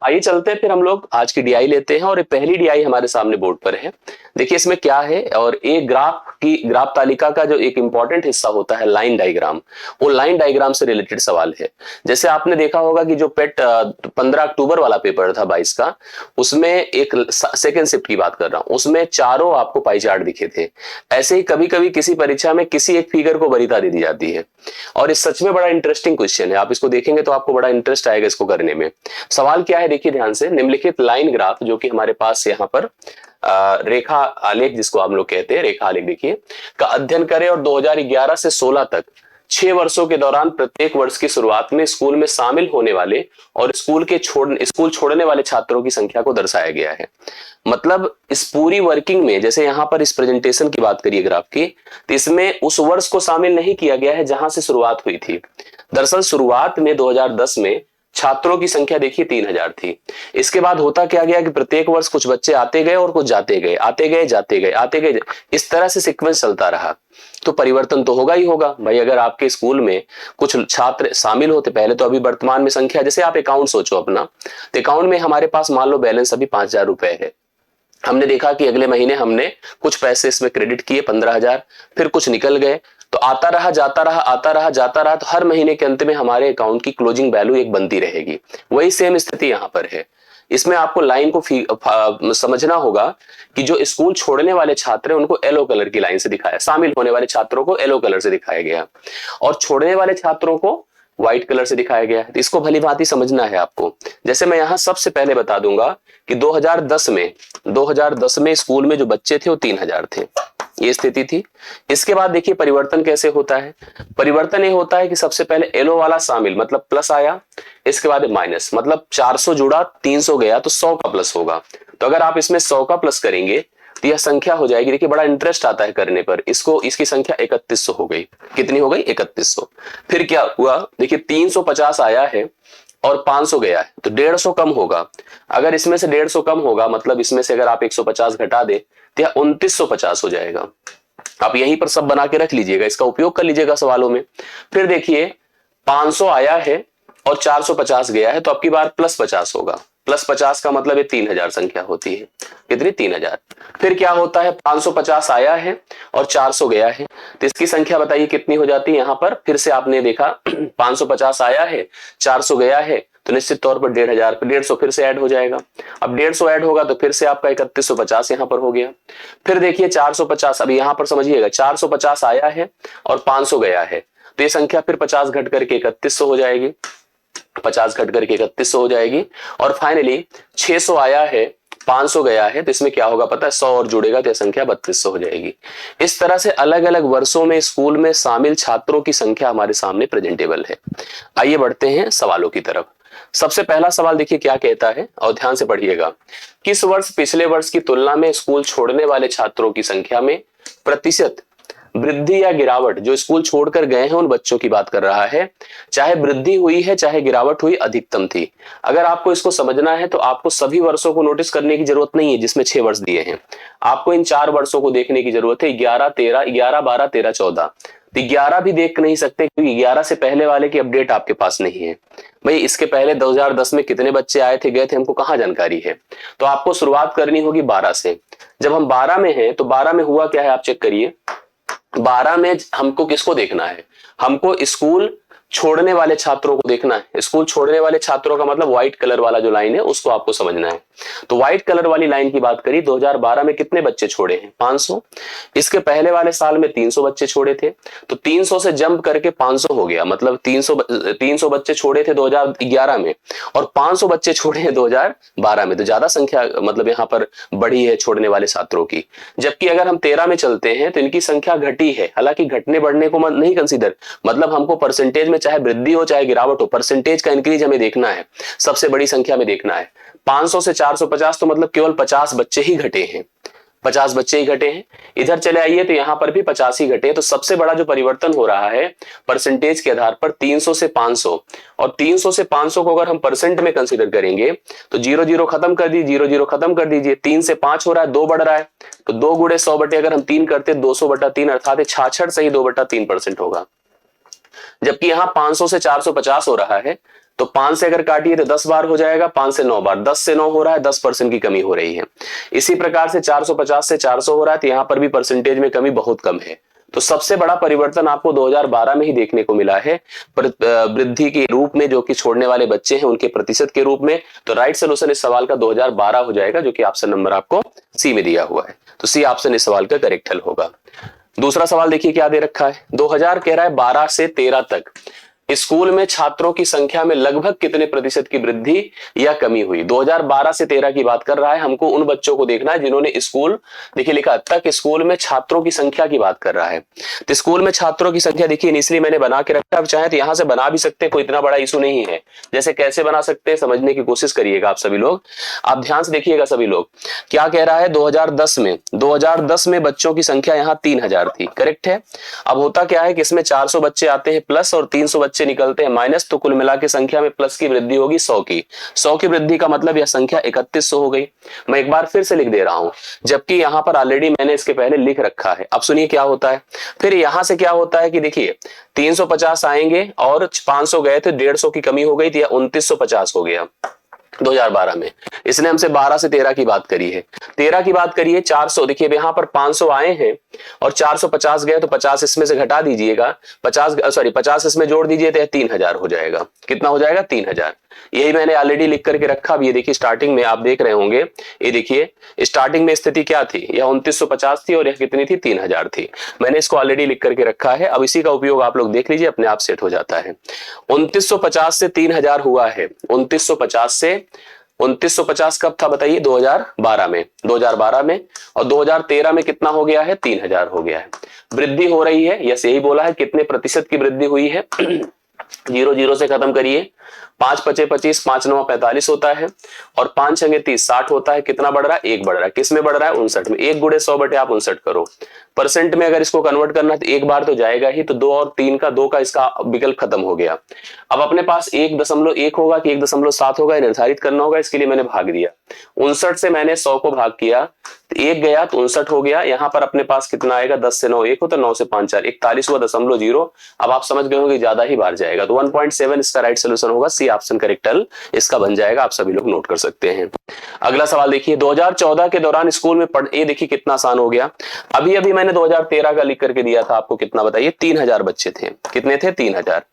आइए चलते हैं, फिर हम लोग आज की डीआई लेते हैं और ये पहली डीआई हमारे सामने बोर्ड पर है। देखिए इसमें क्या है, और एक ग्राफ तालिका का जो एक इंपॉर्टेंट हिस्सा होता है लाइन डायग्राम, वो लाइन डायग्राम से रिलेटेड सवाल है। जैसे आपने देखा होगा कि जो पेट 15 अक्टूबर वाला पेपर था 22 का, उसमें एक सेकेंड शिफ्ट की बात कर रहा हूं, उसमें चारों आपको पाई चार्ट दिखे थे। ऐसे ही कभी कभी किसी परीक्षा में किसी एक फिगर को वरीयता दे दी जाती है, और ये सच में बड़ा इंटरेस्टिंग क्वेश्चन है। आप इसको देखेंगे तो आपको बड़ा इंटरेस्ट आएगा इसको करने में। सवाल क्या है देखिए ध्यान से, निम्नलिखित लाइन ग्राफ जो कि हमारे पास यहाँ पर रेखा आलेख जिसको हम लोग कहते हैं, रेखा आलेख देखिए का अध्ययन करें और 2011 से 16 तक 6 वर्षों के दौरान प्रत्येक वर्ष की शुरुआत में स्कूल में शामिल होने वाले और स्कूल छोड़ने वाले छात्रों की संख्या को दर्शाया गया है। मतलब इस पूरी वर्किंग में, जैसे यहां पर इस प्रेजेंटेशन की बात करिए ग्राफ की, तो इसमें उस वर्ष को शामिल नहीं किया गया है जहां से शुरुआत हुई थी। दरअसल शुरुआत में 2010 में छात्रों की संख्या देखिए 3000 थी। इसके बाद होता क्या गया कि प्रत्येक वर्ष कुछ बच्चे आते गए और कुछ जाते गए, आते गए जाते गए, आते गए, इस तरह से सीक्वेंस चलता रहा। तो परिवर्तन तो होगा ही होगा भाई। अगर आपके स्कूल में कुछ छात्र शामिल होते पहले, तो अभी वर्तमान में संख्या, जैसे आप अकाउंट सोचो अपना, तो अकाउंट में हमारे पास मान लो बैलेंस अभी 5000 रुपए है। हमने देखा कि अगले महीने हमने कुछ पैसे इसमें क्रेडिट किए 15,000, फिर कुछ निकल गए, तो आता रहा जाता रहा, आता रहा जाता रहा, तो हर महीने के अंत में हमारे अकाउंट की क्लोजिंग वैल्यू एक बनती रहेगी। वही सेम स्थिति यहां पर है। इसमें आपको लाइन को समझना होगा कि जो स्कूल छोड़ने वाले छात्र हैं उनको येलो कलर की लाइन से दिखाया, शामिल होने वाले छात्रों को येलो कलर से दिखाया गया, और छोड़ने वाले छात्रों को व्हाइट कलर से दिखाया गया है। तो इसको भली भांति समझना है आपको। जैसे मैं यहां सबसे पहले बता दूंगा कि 2010 में स्कूल में जो बच्चे थे वो 3000 थे, ये स्थिति थी। इसके बाद देखिए परिवर्तन कैसे होता है। परिवर्तन ये होता है कि सबसे पहले येलो वाला शामिल मतलब प्लस आया, इसके बाद माइनस मतलब 400 जुड़ा 300 गया, तो 100 का प्लस होगा। तो अगर आप इसमें 100 का प्लस करेंगे तो यह संख्या हो जाएगी, देखिए बड़ा इंटरेस्ट आता है करने पर इसको, इसकी संख्या 3100 हो गई। कितनी हो गई? 3100। फिर क्या हुआ देखिए, 350 आया है और 500 गया है, तो 150 कम होगा। अगर इसमें से 150 कम होगा, मतलब इसमें से अगर आप 150 घटा दे तो यह 2950 हो जाएगा। आप यहीं पर सब बना के रख लीजिएगा, इसका उपयोग कर लीजिएगा सवालों में। फिर देखिए 500 आया है और 450 गया है, तो आपकी बार प्लस 50 होगा। प्लस 50 का मतलब ये 3000 संख्या होती है। कितनी? 3000। फिर क्या होता है, 550 आया है और 400 गया है, तो इसकी संख्या बताइए कितनी हो जाती है। यहां पर फिर से आपने देखा 550 आया है, 400 गया है, तो निश्चित तौर पर 1500 पे 150 फिर से ऐड हो जाएगा। अब 150 ऐड होगा तो फिर से आपका 3150 यहां पर हो गया। फिर देखिए 450, अभी यहां पर समझिएगा 450 आया है और 500 गया है, तो ये संख्या फिर 50 घट करके 3100 हो जाएगी, 50 घट करके 3100 हो जाएगी। और फाइनली 600 आया है, 500 गया है, तो इसमें क्या होगा पता है, 100 और जुड़ेगा तो संख्या 3200 हो जाएगी। इस तरह से अलग अलग वर्षों में स्कूल में शामिल छात्रों की संख्या हमारे सामने प्रेजेंटेबल है। आइए बढ़ते हैं सवालों की तरफ। सबसे पहला सवाल देखिए क्या कहता है, और ध्यान से पढ़िएगा। किस वर्ष पिछले वर्ष की तुलना में स्कूल छोड़ने वाले छात्रों की संख्या में प्रतिशत वृद्धि या गिरावट, जो स्कूल छोड़कर गए हैं उन बच्चों की बात कर रहा है, चाहे वृद्धि हुई है चाहे गिरावट हुई, अधिकतम थी। अगर आपको इसको समझना है तो आपको सभी वर्षों को नोटिस करने की जरूरत नहीं है जिसमें 6 वर्ष दिए हैं। आपको इन 4 वर्षों को देखने की जरूरत है, 11 13, 11 12 13 14। तो 11 भी देख नहीं सकते क्योंकि 11 से पहले वाले की अपडेट आपके पास नहीं है। भाई इसके पहले 2010 में कितने बच्चे आए थे गए थे हमको कहां जानकारी है। तो आपको शुरुआत करनी होगी 12 से। जब हम 12 में हैं तो 12 में हुआ क्या है आप चेक करिए। 12 में हमको किसको देखना है, हमको स्कूल छोड़ने वाले छात्रों को देखना है। स्कूल छोड़ने वाले छात्रों का मतलब व्हाइट कलर वाला जो लाइन है उसको आपको समझना है। तो व्हाइट कलर वाली लाइन की बात करी, 2012 में कितने बच्चे छोड़े हैं? 500। इसके पहले वाले साल में 300 बच्चे छोड़े थे, तो 300 से जंप करके 500 हो गया। मतलब 300 बच्चे छोड़े थे 2011 में और 500 बच्चे छोड़े हैं 2012 में, तो ज्यादा संख्या मतलब यहाँ पर बढ़ी है छोड़ने वाले छात्रों की। जबकि अगर हम 13 में चलते हैं तो इनकी संख्या घटी है। हालांकि घटने बढ़ने को नहीं कंसीडर, मतलब हमको परसेंटेज में चाहे वृद्धि हो चाहे गिरावट हो, परसेंटेज का इंक्रीज हमें देखना है, सबसे बड़ी संख्या में देखना है। 500 से 450 तो मतलब केवल 50 बच्चे ही घटे हैं, 50 बच्चे ही घटे हैं। इधर चले आइए तो यहां पर भी 50 ही घटे हैं। तो सबसे बड़ा जो परिवर्तन हो रहा है परसेंटेज के आधार पर 300 से 500, और 300 से 500 को अगर हम परसेंट में कंसीडर करेंगे तो 0 0 खत्म कर दीजिए, 0 0 खत्म कर दीजिए। 3 से 5 हो रहा है, 2 बढ़ रहा है, तो 2 गुणे 100 बटे अगर हम 3 करते 200/3 अर्थात 66 से ही 2/3% होगा। जबकि यहां 500 से 450 हो रहा है, तो 5 से अगर काटिए तो 10 बार हो जाएगा, 5 से 9 बार, 10 से 9 हो रहा है, 10% की कमी हो रही है। इसी प्रकार से 450 से 400 हो रहा है, तो यहां पर भी परसेंटेज में कमी बहुत कम है। तो सबसे बड़ा परिवर्तन आपको 2012 में ही देखने को मिला है वृद्धि के रूप में, जो कि छोड़ने वाले बच्चे हैं उनके प्रतिशत के रूप में। तो राइट सोल्यूशन इस सवाल का 2012 हो जाएगा, जो कि ऑप्शन नंबर आपको सी में दिया हुआ है। तो सी ऑप्शन इस सवाल का करेक्ट हल होगा। दूसरा सवाल देखिए क्या दे रखा है, 2000 कह रहा है 12 से 13 तक स्कूल में छात्रों की संख्या में लगभग कितने प्रतिशत की वृद्धि या कमी हुई। 2012 से 13 की बात कर रहा है, हमको उन बच्चों को देखना है जिन्होंने स्कूल, देखिए लिखा तक स्कूल में छात्रों की संख्या की बात कर रहा है। तो स्कूल में छात्रों की संख्या देखिए इनिशियली मैंने बना के रखा है, चाहे तो यहां से बना भी सकते हैं, कोई इतना बड़ा इशू नहीं है। जैसे कैसे बना सकते हैं समझने की कोशिश करिएगा आप सभी लोग, आप ध्यान से देखिएगा सभी लोग। क्या कह रहा है 2010 में बच्चों की संख्या यहाँ 3000 थी, करेक्ट है। अब होता क्या है कि इसमें 400 बच्चे आते हैं प्लस और 300 बच्चे निकलते हैं माइनस, तो कुल मिला के संख्या में प्लस की वृद्धि होगी 100 की। 100 की वृद्धि का मतलब यह संख्या 3100 हो गई। मैं एक बार फिर से लिख दे रहा हूं, जबकि यहां पर ऑलरेडी मैंने इसके पहले लिख रखा है। अब सुनिए क्या होता है, फिर यहां से क्या होता है कि देखिए 350 आएंगे और 500 गए थे, 150 की कमी हो गई थी, 2950 हो गया 2012 में। इसने हमसे 12 से 13 की बात करी है, 13 की बात करिए 400, देखिए यहां पर 500 आए हैं और 450 गए, तो 50 इसमें से घटा दीजिएगा, 50 इसमें जोड़ दीजिए तो 3000 हो जाएगा। कितना हो जाएगा 3000। यही मैंने ऑलरेडी लिख करके रखा भी है। देखिए स्टार्टिंग में आप देख रहे होंगे, ये देखिए स्टार्टिंग में स्थिति क्या थी, यह 2950 थी और यह कितनी थी 3000 थी। मैंने इसको ऑलरेडी लिख करके रखा है। अब इसी का उपयोग आप लोग देख लीजिए, अपने आप सेट हो जाता है। 2950 से 3000 हुआ है, 2950 कब था बताइए 2012 में, 2012 में। और 2013 में कितना हो गया है 3000 हो गया है। वृद्धि हो रही है, यस यही बोला है। कितने प्रतिशत की वृद्धि हुई है 0 से खत्म करिए, 5 पचे 25, 5 9 45 होता है और 5 छंगे 30, 60 होता है। कितना बढ़ रहा है, 1 बढ़ रहा है। किस में बढ़ रहा है 59 में। 1 गुणे 100 बटे आप 59 करो, परसेंट में अगर इसको कन्वर्ट करना है तो एक बार तो जाएगा ही, तो 2 और 3 का 2 का इसका विकल्प खत्म हो गया। अब अपने पास 1.1 होगा कि 1.7 होगा निर्धारित करना होगा। इसके लिए मैंने भाग दिया, 59 से मैंने 100 को भाग किया, तो 1 गया तो 59 हो गया। यहाँ पर अपने पास कितना आएगा, 10 से 9 1 हो तो 9 से 5 4, 41.0। अब आप समझ गए होंगे ज्यादा ही बार जाएगा, तो 1.7 इसका राइट सोल्यूशन होगा। सी ऑप्शन करेक्ट हल इसका बन जाएगा, आप सभी लोग नोट कर सकते हैं। अगला सवाल देखिए, 2014 के दौरान स्कूल में ये देखिए कितना आसान हो गया। अभी अभी मैंने 2013 का लिख करके दिया था आपको, कितना बताइए 3000 बच्चे थे। कितने थे 3000।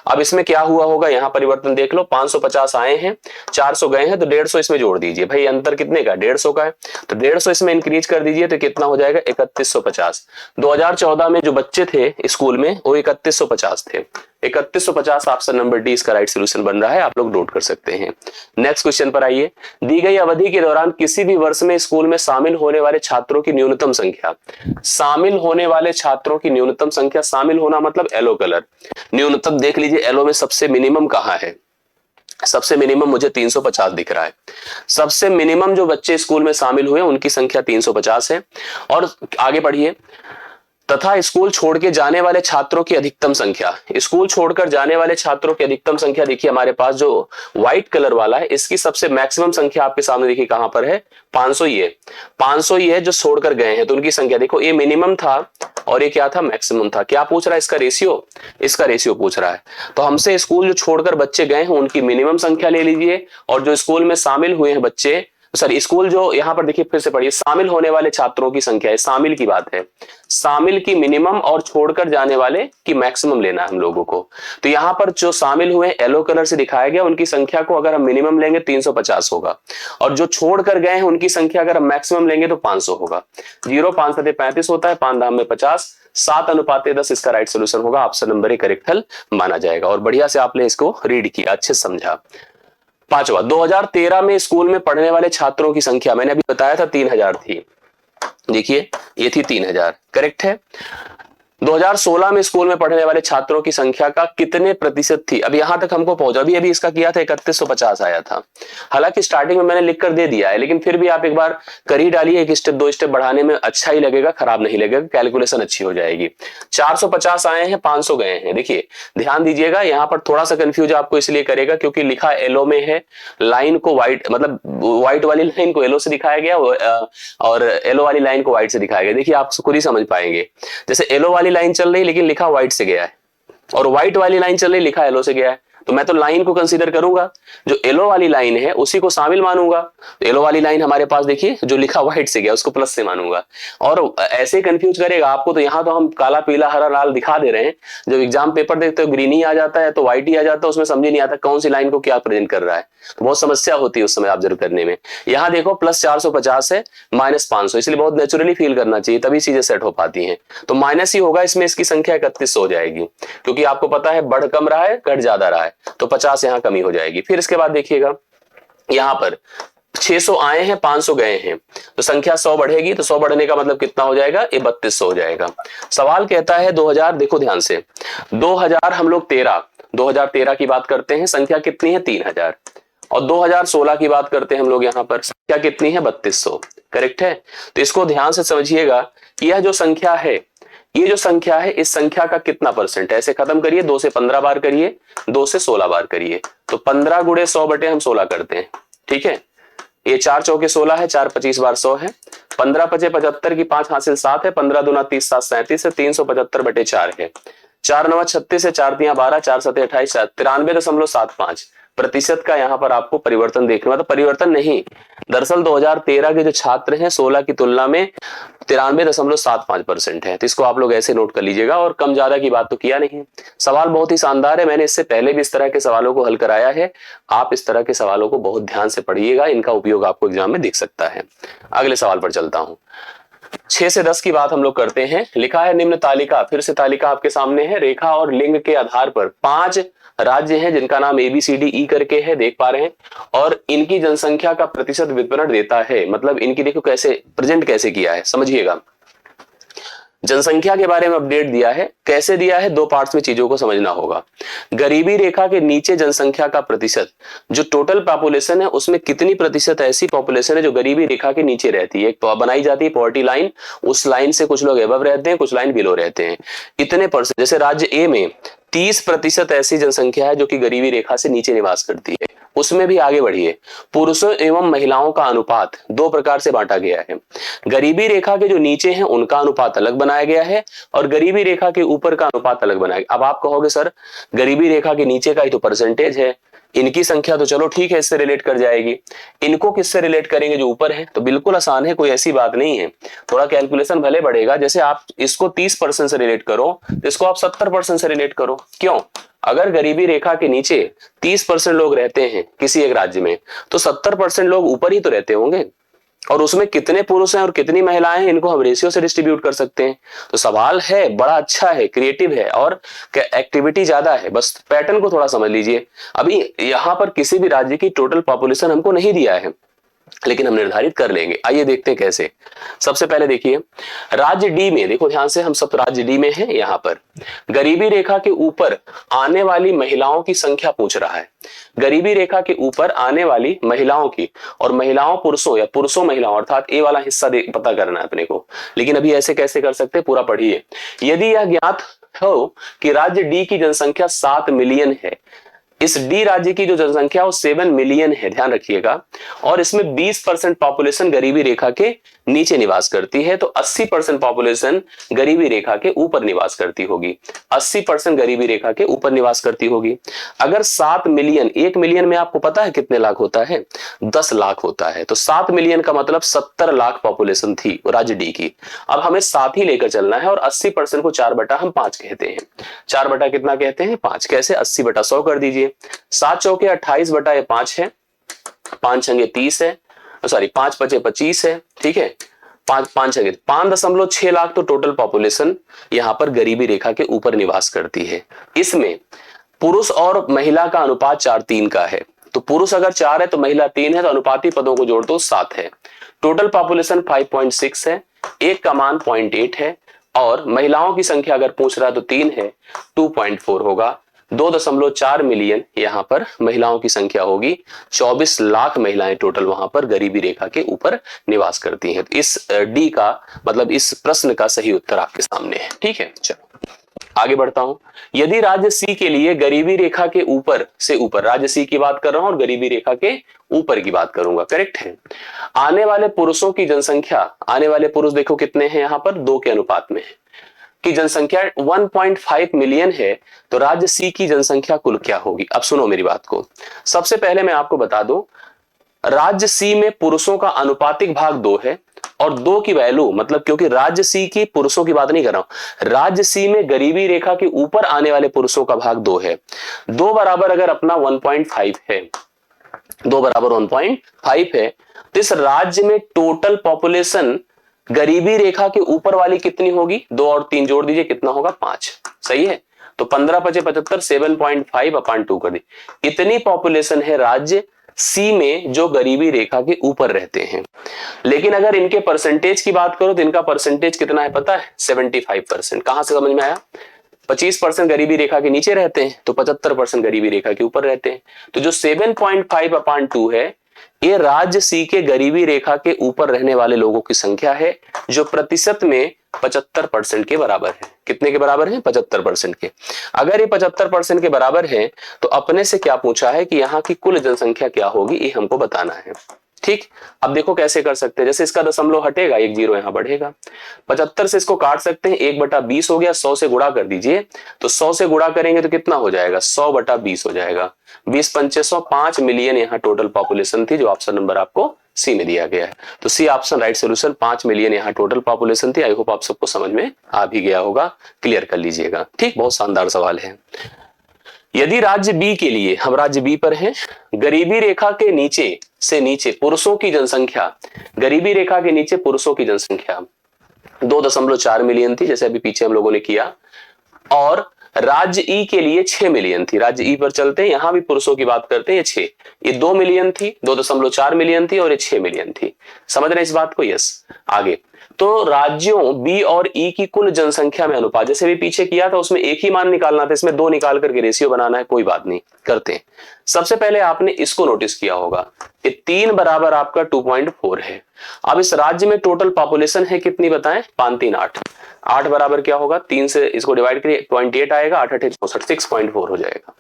अब इसमें क्या हुआ होगा, यहाँ परिवर्तन देख लो, 550 आए हैं, 400 गए हैं, तो 150 इसमें जोड़ दीजिए। भाई अंतर कितने का 150 का है, तो 150 इसमें इंक्रीज कर दीजिए, तो कितना हो जाएगा 3150। 2014 में जो बच्चे थे स्कूल में वो 3150 थे। 3150 ऑप्शन नंबर डी इसका राइट सोल्यूशन बन रहा है, आप लोग नोट कर सकते हैं। नेक्स्ट क्वेश्चन पर आइए, दी गई अवधि के दौरान किसी भी वर्ष में स्कूल में शामिल होने वाले छात्रों की न्यूनतम संख्या। शामिल होने वाले छात्रों की न्यूनतम संख्या, शामिल होना मतलब येलो कलर। न्यूनतम देख लीजिए येलो में सबसे मिनिमम कहाँ है, सबसे मिनिमम मुझे 350 दिख रहा है। सबसे मिनिमम जो बच्चे स्कूल में शामिल हुए उनकी संख्या 350 है। और आगे बढ़िए, तथा स्कूल छोड़ के जाने वाले छात्रों की अधिकतम संख्या। स्कूल छोड़कर जाने वाले छात्रों की अधिकतम संख्या देखिए हमारे पास जो व्हाइट कलर वाला है, इसकी सबसे मैक्सिमम संख्या आपके सामने देखिए कहां पर है, 500 ही है। 500 ही है जो छोड़कर गए हैं, तो उनकी संख्या देखो, ये मिनिमम था और ये क्या था, मैक्सिमम था। क्या पूछ रहा है इसका रेशियो, इसका रेशियो पूछ रहा है। तो हमसे स्कूल जो छोड़कर बच्चे गए हैं उनकी मिनिमम संख्या ले लीजिए, और जो स्कूल में शामिल हुए हैं बच्चे, सॉरी स्कूल जो यहां पर देखिए फिर से पढ़िए, शामिल होने वाले छात्रों की संख्या है, शामिल की बात है, शामिल की मिनिमम और छोड़कर जाने वाले की मैक्सिमम लेना है हम लोगों को। तो यहां पर जो शामिल हुए येलो कलर से दिखाया गया, उनकी संख्या को अगर हम मिनिमम लेंगे 350 होगा, और जो छोड़कर गए हैं उनकी संख्या अगर हम मैक्सिमम लेंगे तो 500 होगा। 0 5 7 35 होता है, 5 धाम में 50, 7:10 इसका राइट सोल्यूशन होगा। ऑप्शन नंबर ए करेक्ट हल माना जाएगा। और बढ़िया से आपने इसको रीड किया, अच्छे से समझा। पांचवा, 2013 में स्कूल में पढ़ने वाले छात्रों की संख्या मैंने अभी बताया था 3000 थी। देखिए ये थी 3000, करेक्ट है। 2016 में स्कूल में पढ़ने वाले छात्रों की संख्या का कितने प्रतिशत थी, अब यहां तक हमको पहुंचा। अभी इसका किया था 3150 आया था। हालांकि स्टार्टिंग में मैंने लिख कर दे दिया है, लेकिन फिर भी आप एक बार कर ही डालिए, एक स्टेप 2 स्टेप बढ़ाने में अच्छा ही लगेगा, खराब नहीं लगेगा, कैलकुलेशन अच्छी हो जाएगी। 450 आए हैं, 500 गए हैं। देखिए ध्यान दीजिएगा, यहां पर थोड़ा सा कंफ्यूज आपको इसलिए करेगा क्योंकि लिखा येलो में है, लाइन को व्हाइट, मतलब व्हाइट वाली लाइन को येलो से दिखाया गया और येलो वाली लाइन को व्हाइट से दिखाया गया। देखिए आप खुद ही समझ पाएंगे, जैसे येलो वाली लाइन चल रही लेकिन लिखा व्हाइट से गया है, और व्हाइट वाली लाइन चल रही लिखा येलो से गया है, तो मैं तो लाइन को कंसीडर करूंगा, जो येलो वाली लाइन है उसी को शामिल मानूंगा। तो येलो वाली लाइन हमारे पास देखिए जो लिखा व्हाइट से गया उसको प्लस से मानूंगा, और ऐसे कंफ्यूज करेगा आपको। तो यहाँ तो हम काला पीला हरा लाल दिखा दे रहे हैं, जब एग्जाम पेपर देखते हो ग्रीन ही आ जाता है तो व्हाइट ही आ जाता है, उसमें समझ नहीं आता कौन सी लाइन को क्या प्रेजेंट कर रहा है, तो बहुत समस्या होती है उस समय ऑब्जर्व करने में। यहाँ देखो प्लस 450 है माइनस 500, इसलिए बहुत नेचुरली फील करना चाहिए तभी चीजें सेट हो पाती हैं। तो माइनस ही होगा इसमें, इसकी संख्या 31 हो जाएगी, क्योंकि आपको पता है बढ़ कम रहा है घट ज्यादा रहा है, तो 50 यहाँ कमी हो जाएगी। फिर इसके बाद देखिएगा यहाँ पर 600 आए हैं 500 गए हैं, तो संख्या 100 बढ़ेगी, तो 100 बढ़ने का मतलब कितना हो जाएगा, ये 3200 हो जाएगा। सवाल कहता है 2000, देखो ध्यान से 2000 हम लोग 2013 की बात करते हैं, संख्या कितनी है 3000, और 2016 की बात करते हैं हम लोग, यहाँ पर संख्या कितनी है 3200, करेक्ट है। तो इसको ध्यान से समझिएगा कि यह जो संख्या है, ये जो संख्या है इस संख्या का कितना परसेंट है, ऐसे खत्म करिए, 2 से 15 बार करिए, 2 से 16 बार करिए, तो 15 गुणे 100 बटे हम 16 करते हैं, ठीक है। ये 4 चौके 16 है, 4 25 बार 100 है, 15 पचे 75 की 5 हासिल 7 है, 15 दूना 30 7 37 है, 375 बटे 4 है, 4 9 36 है, 4 3 12, 4 7 28, 93.75 प्रतिशत का यहाँ पर आपको परिवर्तन देखना। तो परिवर्तन नहीं, दरअसल 2013 के जो छात्र हैं 16 की तुलना में 93.75% है। तो इसको आप लोग ऐसे नोट कर लीजिएगा, और कम ज्यादा की बात तो किया नहीं। सवाल बहुत ही शानदार है, मैंने इससे पहले भी इस तरह के सवालों को हल कराया है, आप इस तरह के सवालों को बहुत ध्यान से पढ़िएगा, इनका उपयोग आपको एग्जाम में दिख सकता है। अगले सवाल पर चलता हूं। 6 से 10 की बात हम लोग करते हैं। लिखा है निम्न तालिका, फिर से तालिका आपके सामने है, रेखा और लिंग के आधार पर 5 राज्य हैं जिनका नाम ABCDE करके है, देख पा रहे हैं, और इनकी जनसंख्या का प्रतिशत विवरण देता है। मतलब इनकी देखो कैसे प्रेजेंट कैसे किया है, समझिएगा। जनसंख्या के बारे में अपडेट दिया है, कैसे दिया है, 2 पार्ट्स में चीजों को समझना होगा। गरीबी रेखा के नीचे जनसंख्या का प्रतिशत, जो टोटल पॉपुलेशन है उसमें कितनी प्रतिशत ऐसी पॉपुलेशन है जो गरीबी रेखा के नीचे रहती है। एक बनाई जाती है पॉवर्टी लाइन, उस लाइन से कुछ लोग एबव रहते हैं, कुछ लाइन बिलो रहते हैं, इतने परसेंट। जैसे राज्य ए में 30% ऐसी जनसंख्या है जो कि गरीबी रेखा से नीचे निवास करती है। उसमें भी आगे बढ़िए, पुरुषों एवं महिलाओं का अनुपात 2 प्रकार से बांटा गया है। गरीबी रेखा के जो नीचे हैं उनका अनुपात अलग बनाया गया है, और गरीबी रेखा के ऊपर का अनुपात अलग बनाया गया। अब आप कहोगे सर गरीबी रेखा के नीचे का ही तो परसेंटेज है, इनकी संख्या तो चलो ठीक है इससे रिलेट कर जाएगी, इनको किससे रिलेट करेंगे जो ऊपर है। तो बिल्कुल आसान है, कोई ऐसी बात नहीं है, थोड़ा कैलकुलेशन भले बढ़ेगा। जैसे आप इसको 30% से रिलेट करो, इसको आप 70% से रिलेट करो। क्यों? अगर गरीबी रेखा के नीचे 30% लोग रहते हैं किसी एक राज्य में, तो 70% लोग ऊपर ही तो रहते होंगे, और उसमें कितने पुरुष हैं और कितनी महिलाएं हैं इनको हम रेशियो से डिस्ट्रीब्यूट कर सकते हैं। तो सवाल है बड़ा अच्छा है, क्रिएटिव है, और एक्टिविटी ज्यादा है, बस पैटर्न को थोड़ा समझ लीजिए। अभी यहां पर किसी भी राज्य की टोटल पॉपुलेशन हमको नहीं दिया है, लेकिन हम निर्धारित कर लेंगे। आइए देखते हैं कैसे। सबसे पहले देखिए राज्य डी में, देखो ध्यान से, हम सब राज्य डी में हैं। यहाँ पर गरीबी रेखा के ऊपर आने वाली महिलाओं की संख्या पूछ रहा है। गरीबी रेखा के ऊपर आने वाली महिलाओं की, और महिलाओं पुरुषों या पुरुषों महिलाओं, अर्थात ए वाला हिस्सा पता करना है अपने को। लेकिन अभी ऐसे कैसे कर सकते, पूरा पढ़िए। यदि यह ज्ञात हो कि राज्य डी की जनसंख्या 7 मिलियन है, इस डी राज्य की जो जनसंख्या वो 7 मिलियन है, ध्यान रखिएगा, और इसमें 20% पॉपुलेशन गरीबी रेखा के नीचे निवास करती है, तो 80% पॉपुलेशन गरीबी रेखा के ऊपर निवास करती होगी। 80% गरीबी रेखा के ऊपर निवास करती होगी। अगर 7 मिलियन, 1 मिलियन में आपको पता है कितने लाख होता है, 10 लाख होता है, तो 7 मिलियन का मतलब 70 लाख पॉपुलेशन थी राज्य डी की। अब हमें 7 ही लेकर चलना है, और 80% को 4/5 कहते हैं। 4 कितना कहते हैं, 5। कैसे, 80/100 कर दीजिए। 7 चौके 28/5 है, 5 छंगे 30 है, सॉरी 5 पचे 25 है, ठीक है। 5 छंगे 5.6 लाख तो टोटल पॉपुलेशन यहां पर गरीबी रेखा के ऊपर निवास करती है। इसमें पुरुष और महिला का अनुपात 4:3 का है। तो पुरुष अगर 4 है तो महिला 3 है, तो अनुपाती पदों को जोड़ दो 7 है। टोटल पॉपुलेशन 5.6 है, एक का मान 0.8 है, और महिलाओं की संख्या अगर पूछ रहा है तो 3 है, 2.4 होगा। 2.4 मिलियन यहां पर महिलाओं की संख्या होगी। 24 लाख महिलाएं टोटल वहां पर गरीबी रेखा के ऊपर निवास करती हैं। इस डी का मतलब इस प्रश्न का सही उत्तर आपके सामने है, ठीक है। चलो आगे बढ़ता हूं। यदि राज्य सी के लिए गरीबी रेखा के ऊपर से ऊपर, राज्य सी की बात कर रहा हूं और गरीबी रेखा के ऊपर की बात करूंगा, करेक्ट है। आने वाले पुरुषों की जनसंख्या, आने वाले पुरुष देखो कितने हैं, यहां पर 2 के अनुपात में है। की जनसंख्या 1.5 मिलियन है तो राज्य सी की जनसंख्या कुल क्या होगी? अब सुनो मेरी बात को। सबसे पहले मैं आपको बता दूं, राज्य सी में पुरुषों का अनुपातिक भाग 2 है और 2 की वैल्यू, मतलब क्योंकि राज्य सी की पुरुषों की बात नहीं कर रहा हूं, राज्य सी में गरीबी रेखा के ऊपर आने वाले पुरुषों का भाग 2 है। 2 बराबर अगर अपना 1.5 है, 2 बराबर 1.5 है, तो इस राज्य में टोटल पॉपुलेशन गरीबी रेखा के ऊपर वाली कितनी होगी? 2 और 3 जोड़ दीजिए, कितना होगा? 5। सही है। तो 15 5 75, 7.5 अपान 2 कर दी। इतनी पॉपुलेशन है राज्य सी में जो गरीबी रेखा के ऊपर रहते हैं। लेकिन अगर इनके परसेंटेज की बात करो तो इनका परसेंटेज कितना है पता है? 75%। कहां से समझ में आया? 25% गरीबी रेखा के नीचे रहते हैं तो 75% गरीबी रेखा के ऊपर रहते हैं। तो जो 7.5 अपान 2 है, ये राज्य सी के गरीबी रेखा के ऊपर रहने वाले लोगों की संख्या है, जो प्रतिशत में 75% के बराबर है। कितने के बराबर है? 75% के। अगर ये 75% के बराबर है तो अपने से क्या पूछा है कि यहाँ की कुल जनसंख्या क्या होगी, ये हमको बताना है। ठीक, अब देखो कैसे कर सकते हैं। जैसे इसका दशमलव हटेगा, 1 0 यहां बढ़ेगा। 75 से इसको काट सकते हैं, 1/20 हो गया। 100 से गुणा कर दीजिए, तो 100 से गुणा करेंगे तो कितना हो जाएगा? 100/20 हो जाएगा। 20 5 100, 5 मिलियन यहाँ टोटल पॉपुलेशन थी, जो ऑप्शन नंबर आपको सी में दिया गया है। तो C option right solution. 5 million यहाँ टोटल पॉपुलेशन थी। आई होप आप सबको समझ में आ भी गया होगा, क्लियर कर लीजिएगा। ठीक, बहुत शानदार सवाल है। यदि राज्य बी के लिए, हम राज्य बी पर हैं, गरीबी रेखा के नीचे से नीचे पुरुषों की जनसंख्या, गरीबी रेखा के नीचे पुरुषों की जनसंख्या 2.4 मिलियन थी, जैसे अभी पीछे हम लोगों ने किया, और राज्य ई के लिए 6 मिलियन थी। राज्य ई पर चलते हैं, यहां भी पुरुषों की बात करते हैं, ये 6, ये 2 मिलियन थी, 2.4 मिलियन थी और ये 6 मिलियन थी। समझ रहे हैं इस बात को? यस। आगे तो राज्यों बी और ई की कुल जनसंख्या में अनुपात, जैसे भी पीछे किया था उसमें एक ही मान निकालना था, इसमें 2 निकाल करके रेशियो बनाना है। कोई बात नहीं, करते हैं। सबसे पहले आपने इसको नोटिस किया होगा, ये 3 बराबर आपका 2.4 है। अब इस राज्य में टोटल पॉपुलेशन है कितनी बताएं? 5 3 8। 8 बराबर क्या होगा? 3 से इसको डिवाइड करिए, 0.8 आएगा, 8 8 64, 6.4 हो जाएगा।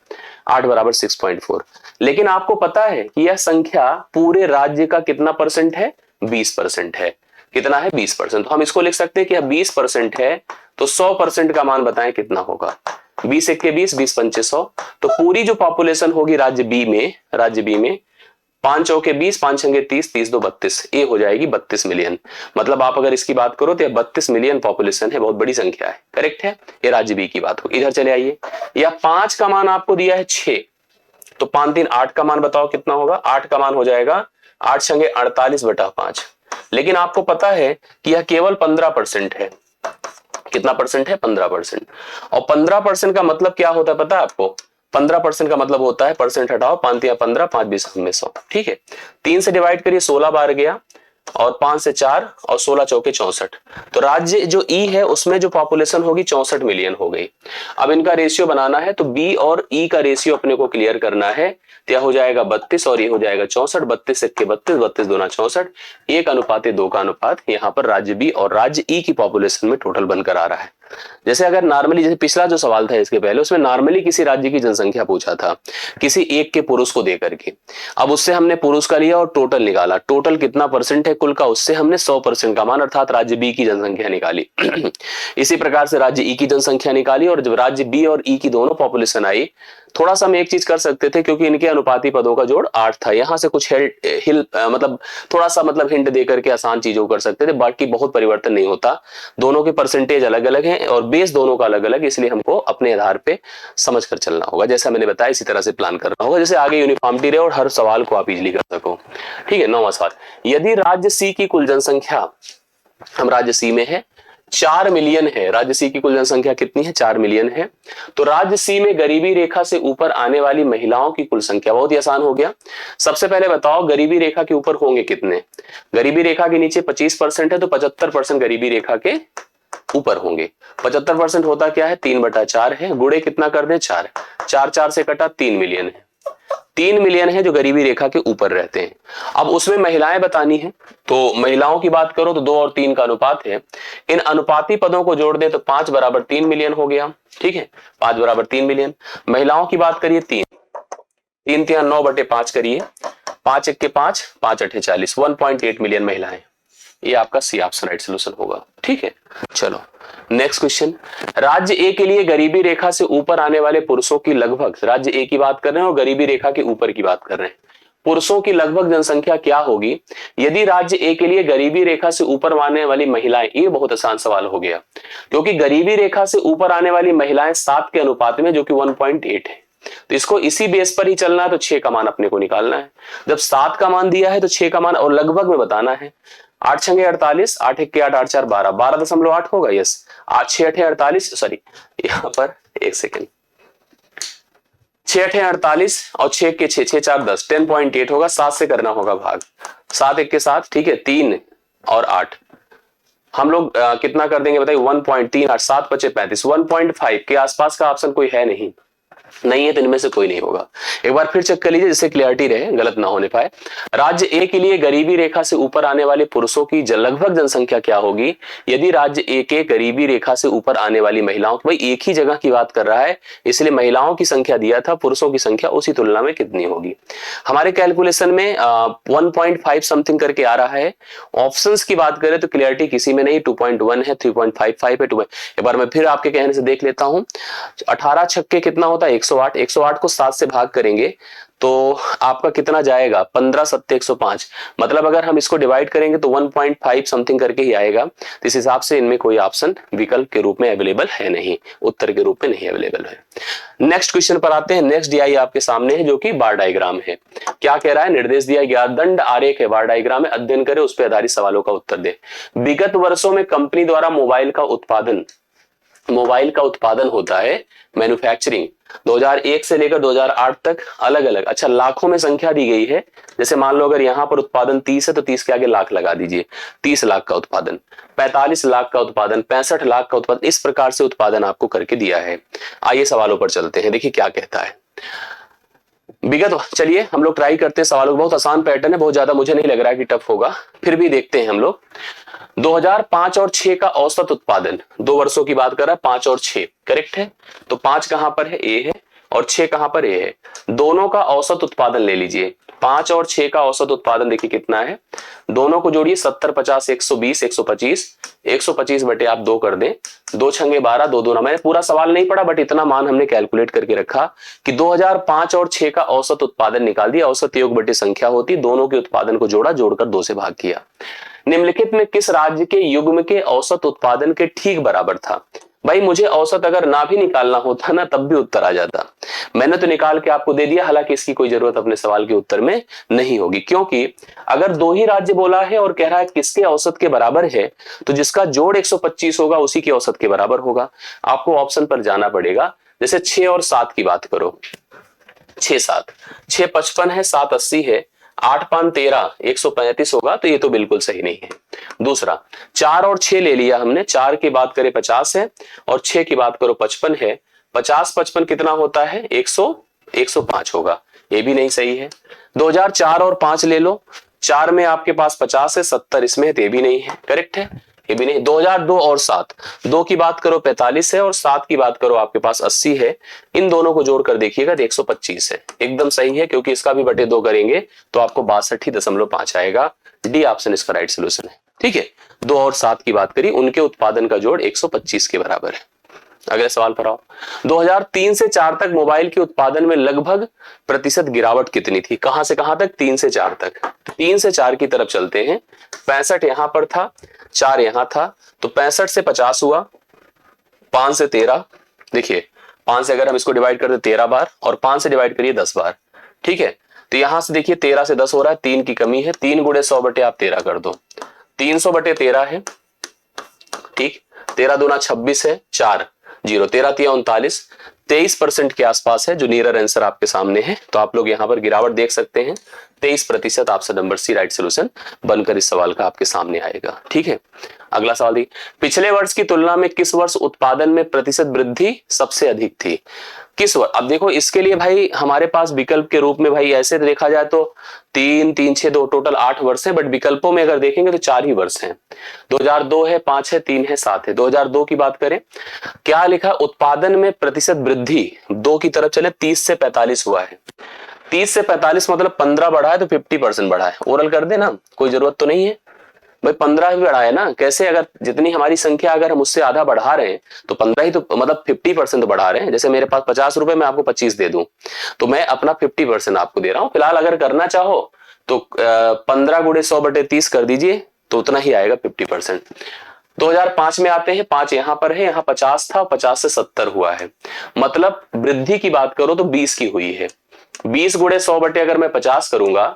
8 बराबर 6.4। लेकिन आपको पता है कि यह संख्या पूरे राज्य का कितना परसेंट है? 20% है। कितना है? 20%। तो हम इसको लिख सकते हैं कि 20% है, तो 100% का मान बताएं कितना होगा? 20 1 के 20, 20 5 100। तो पूरी जो पॉपुलेशन होगी राज्य बी में, राज्य बी में 5 चौके 20, 5 छंगे 30, 30 2 32, ये हो जाएगी 32 मिलियन। मतलब आप अगर इसकी बात करो तो यह 32 मिलियन पॉपुलेशन है, बहुत बड़ी संख्या है। करेक्ट है, ये राज्य बी की बात हो। इधर चले आइए, या 5 का मान आपको दिया है 6, तो 5 3 8 का मान बताओ कितना होगा? 8 का मान हो जाएगा 8 छंगे 48/5। लेकिन आपको पता है कि यह केवल 15% है। कितना परसेंट है? 15%। और 15% का मतलब क्या होता है पता है आपको? 15% का मतलब होता है, परसेंट हटाओ, 5 या 15, 5 20 में 100। ठीक है, 3 से डिवाइड करिए, 16 बार गया, और 5 से 4 और 16 चौके 64। तो राज्य जो ई है उसमें जो पॉपुलेशन होगी 64 मिलियन हो गई। अब इनका रेशियो बनाना है, तो बी और ई का रेशियो अपने को क्लियर करना है। तो यह हो जाएगा 32 और ये हो जाएगा 64। 32 1 के 32, 32 2 64, 1:2 का अनुपात यहाँ पर राज्य बी और राज्य ई की पॉपुलेशन में टोटल बनकर आ रहा है। जैसे अगर नॉर्मली, जैसे पिछला जो सवाल था इसके पहले, उसमें नॉर्मली किसी राज्य की जनसंख्या पूछा था किसी एक के पुरुष को देकर के। अब उससे हमने पुरुष का लिया और टोटल निकाला, टोटल कितना परसेंट है कुल का, उससे हमने 100% का मान अर्थात राज्य बी की जनसंख्या निकाली। इसी प्रकार से राज्य ई की जनसंख्या निकाली, और जब राज्य बी और ई की दोनों पॉपुलेशन आई, थोड़ा सा हम एक चीज कर सकते थे, क्योंकि इनके अनुपाती पदों का जोड़ 8 था, यहां से कुछ मतलब थोड़ा सा मतलब हिंट दे करके आसान चीजों को कर सकते थे। बाकी बहुत परिवर्तन नहीं होता, दोनों के परसेंटेज अलग अलग हैं और बेस दोनों का अलग अलग, इसलिए हमको अपने आधार पे समझ कर चलना होगा। जैसा मैंने बताया इसी तरह से प्लान करना होगा, जैसे आगे यूनिफॉर्मिटी रहे और हर सवाल को आप इजीली कर सको। ठीक है, 9वां सवाल, यदि राज्य सी की कुल जनसंख्या, हम राज्य सी में है, 4 मिलियन है, राज्य सी की कुल जनसंख्या कितनी है? 4 मिलियन है, तो राज्य सी में गरीबी रेखा से ऊपर आने वाली महिलाओं की कुल संख्या, बहुत ही आसान हो गया। सबसे पहले बताओ गरीबी रेखा के ऊपर होंगे कितने? गरीबी रेखा के नीचे 25% है, तो 75% गरीबी रेखा के ऊपर होंगे। 75% होता क्या है? 3/4 है, गुणे कितना कर दे? 4, 4 4 से कटा, 3 मिलियन है। 3 मिलियन है जो गरीबी रेखा के ऊपर रहते हैं। अब उसमें महिलाएं बतानी है, तो महिलाओं की बात करो तो 2 और 3 का अनुपात है। इन अनुपाती पदों को जोड़ दे तो 5 बराबर 3 मिलियन हो गया। ठीक है, 5 बराबर 3 मिलियन। महिलाओं की बात करिए 3 3 9/5 करिए, 5 1 के 5, 5 8 40, 1.8 मिलियन महिलाएं। ये आपका सी ऑप्शन राइट सोल्यूशन होगा। ठीक है, चलो नेक्स्ट क्वेश्चन। राज्य ए के लिए गरीबी रेखा से ऊपर आने वाले पुरुषों की लगभग, राज्य ए की बात कर रहे हैं और गरीबी रेखा के ऊपर की बात कर रहे हैं, पुरुषों की लगभग जनसंख्या क्या होगी यदि राज्य ए के लिए गरीबी रेखा से ऊपर आने वाली महिलाएं, ये बहुत आसान सवाल हो गया क्योंकि गरीबी रेखा से ऊपर आने वाली महिलाएं 7 के अनुपात में, जो कि 1.8 है, तो इसको इसी बेस पर ही चलना है। तो 6 का मान अपने को निकालना है। जब 7 का मान दिया है तो 6 का मान और लगभग में बताना है। 8 छंगे 48, 8 1 8, 8 4 12, 12.8 होगा। यस, 8 6 8 48, सॉरी यहाँ पर एक सेकेंड, 6 8 48 और 6 के 6 6 4 10, 10.8 होगा। 7 से करना होगा भाग, 7 1 के 7, ठीक है, 3 और 8 हम लोग कितना कर देंगे बताइए, 1.3 8 7 बचे 35, 1.5 के आसपास का ऑप्शन कोई है नहीं, नहीं है तो इनमें से कोई नहीं होगा। एक बार फिर चेक कर लीजिए जिससे क्लियरिटी रहे, गलत ना होने पाए। राज्य ए के लिए गरीबी रेखा से ऊपर आने वाले पुरुषों की लगभग जनसंख्या क्या होगी यदि राज्य ए के गरीबी रेखा से ऊपर आने वाली महिलाओं, तो भाई एक ही जगह की बात कर रहा है इसलिए महिलाओं की संख्या दिया था, पुरुषों की संख्या उसी तुलना में कितनी होगी। हमारे कैलकुलेशन में 1.5 समथिंग करके आ रहा है। ऑप्शंस की बात करें तो क्लियरिटी किसी में नहीं, 2.1 है, 3.55 है, 2। एक बार मैं फिर आपके कहने से देख लेता हूं। 18 छक्के कितना होता है, 108, 108 को 7 से भाग करेंगे तो आपका कितना जाएगा, 15 7 105, मतलब अगर हम इसको डिवाइड करेंगे तो 1.5 समथिंग करके ही आएगा। तो इस हिसाब से इनमें कोई ऑप्शन विकल्प के रूप में अवेलेबल है नहीं, उत्तर के रूप में नहीं अवेलेबल है। नेक्स्ट क्वेश्चन पर आते हैं। नेक्स्ट डीआई आपके सामने है जो कि बार डायग्राम है। क्या कह रहा है, निर्देश दिया गया दंड आरेख है, बार डायग्राम है, अध्ययन करें, उस पर आधारित सवालों का उत्तर दे। विगत वर्षों में कंपनी द्वारा मोबाइल का उत्पादन होता है, मैन्युफैक्चरिंग 2001 से लेकर 2008 तक अलग अलग, अच्छा लाखों में संख्या दी गई है। जैसे मान लो अगर यहां पर उत्पादन 30 है तो 30 के आगे लाख लगा दीजिए, 30 लाख का उत्पादन, 45 लाख का उत्पादन, 65 लाख का उत्पादन, इस प्रकार से उत्पादन आपको करके दिया है। आइए सवालों पर चलते हैं, देखिए क्या कहता है विगत। चलिए हम लोग ट्राई करते हैं सवालों, बहुत आसान पैटर्न है, बहुत ज्यादा मुझे नहीं लग रहा है कि टफ होगा, फिर भी देखते हैं हम लोग। 2005 और 6 का औसत उत्पादन, 2 वर्षों की बात कर रहा है, 5 और 6 करेक्ट है। तो 5 कहां पर है, ए है, और 6 कहां पर ए है, दोनों का औसत उत्पादन ले लीजिए। 5 और 6 का औसत उत्पादन देखिए कितना है, दोनों को जोड़िए, 70 50 120 125, 125 बटे आप 2 कर दें, 2 छंगे 12, 2 2 ना, मैंने पूरा सवाल नहीं पढ़ा बट इतना मान हमने कैलकुलेट करके रखा कि 2005 और 6 का औसत उत्पादन निकाल दिया। औसत योग बटे संख्या होती, दोनों के उत्पादन को जोड़ा, जोड़कर 2 से भाग किया। निम्नलिखित में किस राज्य के युग्म के औसत उत्पादन के ठीक बराबर था। भाई मुझे औसत अगर ना भी निकालना होता ना तब भी उत्तर आ जाता, मैंने तो निकाल के आपको दे दिया, हालांकि इसकी कोई जरूरत अपने सवाल के उत्तर में नहीं होगी क्योंकि अगर 2 ही राज्य बोला है और कह रहा है किसके औसत के बराबर है तो जिसका जोड़ 125 होगा उसी के औसत के बराबर होगा। आपको ऑप्शन पर जाना पड़ेगा। जैसे 6 और 7 की बात करो, 6 7, 6 55 है, 7 80 है, 8 5 13, 135 होगा, तो ये तो बिल्कुल सही नहीं है। दूसरा 4 और 6 ले लिया हमने, 4 की बात करें 50 है और 6 की बात करो 55 है, 50 55 कितना होता है, 105 होगा, ये भी नहीं सही है। 2004 और 5 ले लो, 4 में आपके पास 50 है, 70 इसमें है, तो ये भी नहीं है, करेक्ट है, ये भी नहीं। 2002 और 7, 2 की बात करो 45 है और 7 की बात करो आपके पास 80 है, इन दोनों को जोड़कर देखिएगा तो 125 है, एकदम सही है क्योंकि इसका भी बटे 2 करेंगे तो आपको 62.5 आएगा। डी ऑप्शन इसका राइट सोल्यूशन है। ठीक है, 2 और 7 की बात करी, उनके उत्पादन का जोड़ 125 के बराबर है। अगले सवाल पर आओ। 2003 से 4 तक मोबाइल के उत्पादन में लगभग प्रतिशत गिरावट कितनी थी, कहां से कहां तक, 3 से 4 तक। 3 से 4 की तरफ चलते हैं, 65 यहां पर था, 4 यहां था, तो 65 से 50 हुआ, 5 से 13, देखिए 5 से अगर हम इसको डिवाइड कर दे 13 बार और 5 से डिवाइड करिए 10 बार, ठीक है, तो यहां से देखिए 13 से 10 हो रहा है, 3 की कमी है, 3 गुणे 100 बटे आप 13 कर दो, 300 बटे 13 है, ठीक, 13 दूना 26 है, 4 0, 13 3 39, 23% के आसपास है जो नियर आंसर आपके सामने है। तो आप लोग यहाँ पर गिरावट देख सकते हैं, 23% option number C right solution बनकर इस सवाल का आपके सामने आएगा। ठीक है, अगला सवाल देखिए, पिछले वर्ष की तुलना में किस वर्ष उत्पादन में प्रतिशत वृद्धि सबसे अधिक थी, किस वर्ष। अब देखो इसके लिए भाई हमारे पास विकल्प के रूप में, भाई ऐसे देखा जाए तो 3 3 6 2 टोटल 8 वर्ष है, बट विकल्पों में अगर देखेंगे तो 4 ही वर्ष हैं। 2002 है, 5 है, 3 है, 7 है। 2002 की बात करें, क्या लिखा, उत्पादन में प्रतिशत वृद्धि 2 की तरफ चले, 30 से 45 हुआ है। 30 से 45 मतलब 15 बढ़ा है तो 50% बढ़ा है। ओरल कर दे ना, कोई जरूरत तो नहीं है, भाई 15 भी बढ़ा है ना, कैसे? अगर जितनी हमारी संख्या अगर हम उससे आधा बढ़ा रहे हैं तो 15 ही तो मतलब 50% तो बढ़ा रहे हैं। जैसे मेरे पास 50 रुपए, मैं आपको 25 दे दूं तो मैं अपना 50% आपको दे रहा हूं। फिलहाल अगर करना चाहो तो 15 गुणे 100/30 कर दीजिए तो उतना ही आएगा 50%। 2005 में आते हैं, 5 यहां पर है, यहां 50 था, 50 से 70 हुआ है, मतलब वृद्धि की बात करो तो 20 की हुई है। 20 गुणे 100 बटे अगर मैं 50 करूंगा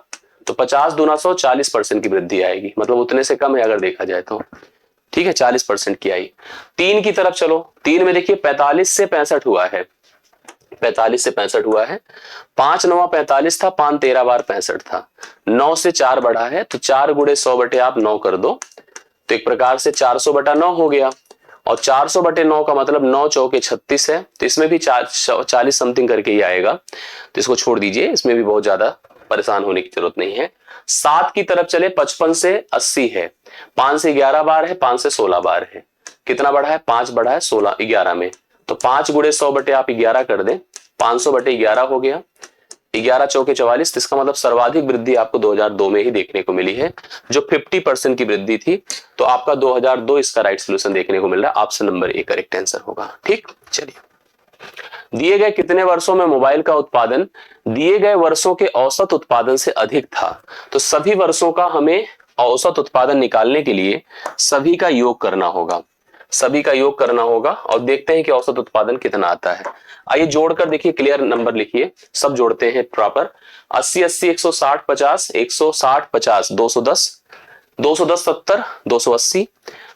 तो 50 दूना 100, 40% की वृद्धि आएगी, मतलब उतने से कम है अगर देखा जाए तो। ठीक है, 40% की आई। 3 की तरफ चलो, 3 में देखिए 45 से 65 हुआ है, 45 से 65 हुआ है। 5 9 45 था, 5 13 बार 65 था, 9 से 4 बढ़ा है तो 4 गुणे 100 बटे आप 9 कर दो तो एक प्रकार से 400/9 हो गया। और 400/9 का मतलब 9 चौके 36 है, तो इसमें भी 40 समथिंग करके ही आएगा, तो इसको छोड़ दीजिए, इसमें भी बहुत ज्यादा परेशान होने की जरूरत नहीं है। 7 की तरफ चले, 55 से 80 है, 5 से 11 बार है, 5 से 16 बार है, कितना बढ़ा है? 5 बढ़ा है 16 11 में, तो 5 गुणे 100 बटे आप 11 कर दें, 500/11 हो गया। 11 चौके 44, इसका मतलब सर्वाधिक वृद्धि आपको 2002 में ही देखने को मिली है, जो 50% की वृद्धि थी। तो आपका 2002 इसका राइट सोल्यूशन देखने को मिल रहा है, option number A correct answer होगा। ठीक, चलिए, दिए गए कितने वर्षों में मोबाइल का उत्पादन दिए गए वर्षों के औसत उत्पादन से अधिक था? तो सभी वर्षों का हमें औसत उत्पादन निकालने के लिए सभी का योग करना होगा, सभी का योग करना होगा और देखते हैं कि औसत उत्पादन कितना आता है। आइए जोड़कर देखिए, क्लियर नंबर लिखिए, सब जोड़ते हैं प्रॉपर। 80 80 160 50 160 50 210 210 70 280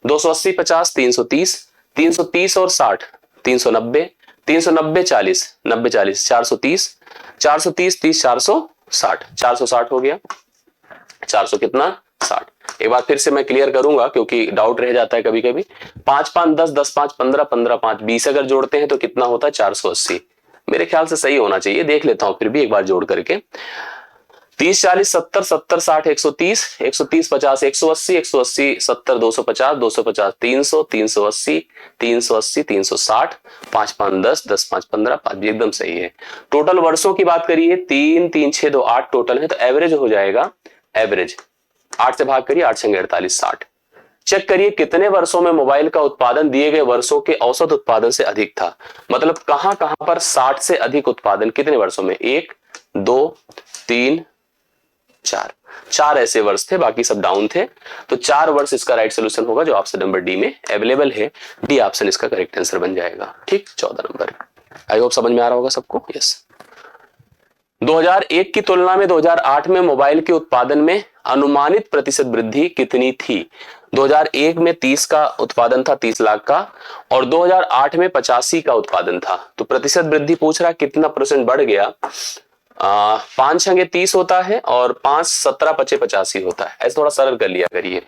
280 50 330 330 और 60 390 390 40 90 40 430 430 30 460 460 हो गया। 400 कितना? 60। एक बार फिर से मैं क्लियर करूंगा क्योंकि डाउट रह जाता है कभी कभी। 5 5 10 10 5 15 15 5 20 अगर जोड़ते हैं तो कितना होता है? 480। मेरे ख्याल से सही होना चाहिए, देख लेता हूं फिर भी एक बार जोड़ करके। 30 40 70 70 60 130 130 50 180 180 70 250 250 300 380 380 360 5 5 10 10 5 15 5 भी एकदम सही है। टोटल वर्षों की बात करिए, 3 3 6 2 8 टोटल है, तो एवरेज हो जाएगा, एवरेज 8 से भाग करिए, 8 6 48 60। चेक करिए कितने वर्षों में मोबाइल का उत्पादन दिए गए वर्षों के औसत उत्पादन से अधिक था, मतलब कहां कहां पर 60 से अधिक उत्पादन कितने वर्षों में? 1 2 3 4, 4 ऐसे वर्ष थे, बाकी सब डाउन थे, तो 4 वर्ष इसका राइट सोल्यूशन होगा जो ऑप्शन नंबर डी में अवेलेबल है। डी ऑप्शन इसका करेक्ट आंसर बन जाएगा। ठीक, 14 नंबर। आई होप समझ में आ रहा होगा सबको। यस। 2001 की तुलना में 2008 में मोबाइल के उत्पादन में अनुमानित प्रतिशत वृद्धि कितनी थी? 2001 में 30 का उत्पादन था, 30 लाख का, और 2008 में 85 का उत्पादन था, तो प्रतिशत वृद्धि पूछ रहा कितना परसेंट बढ़ गया। 5 छंगे 30 होता है और 5 17 पचे 85 होता है, ऐसे थोड़ा सरल कर लिया करिए,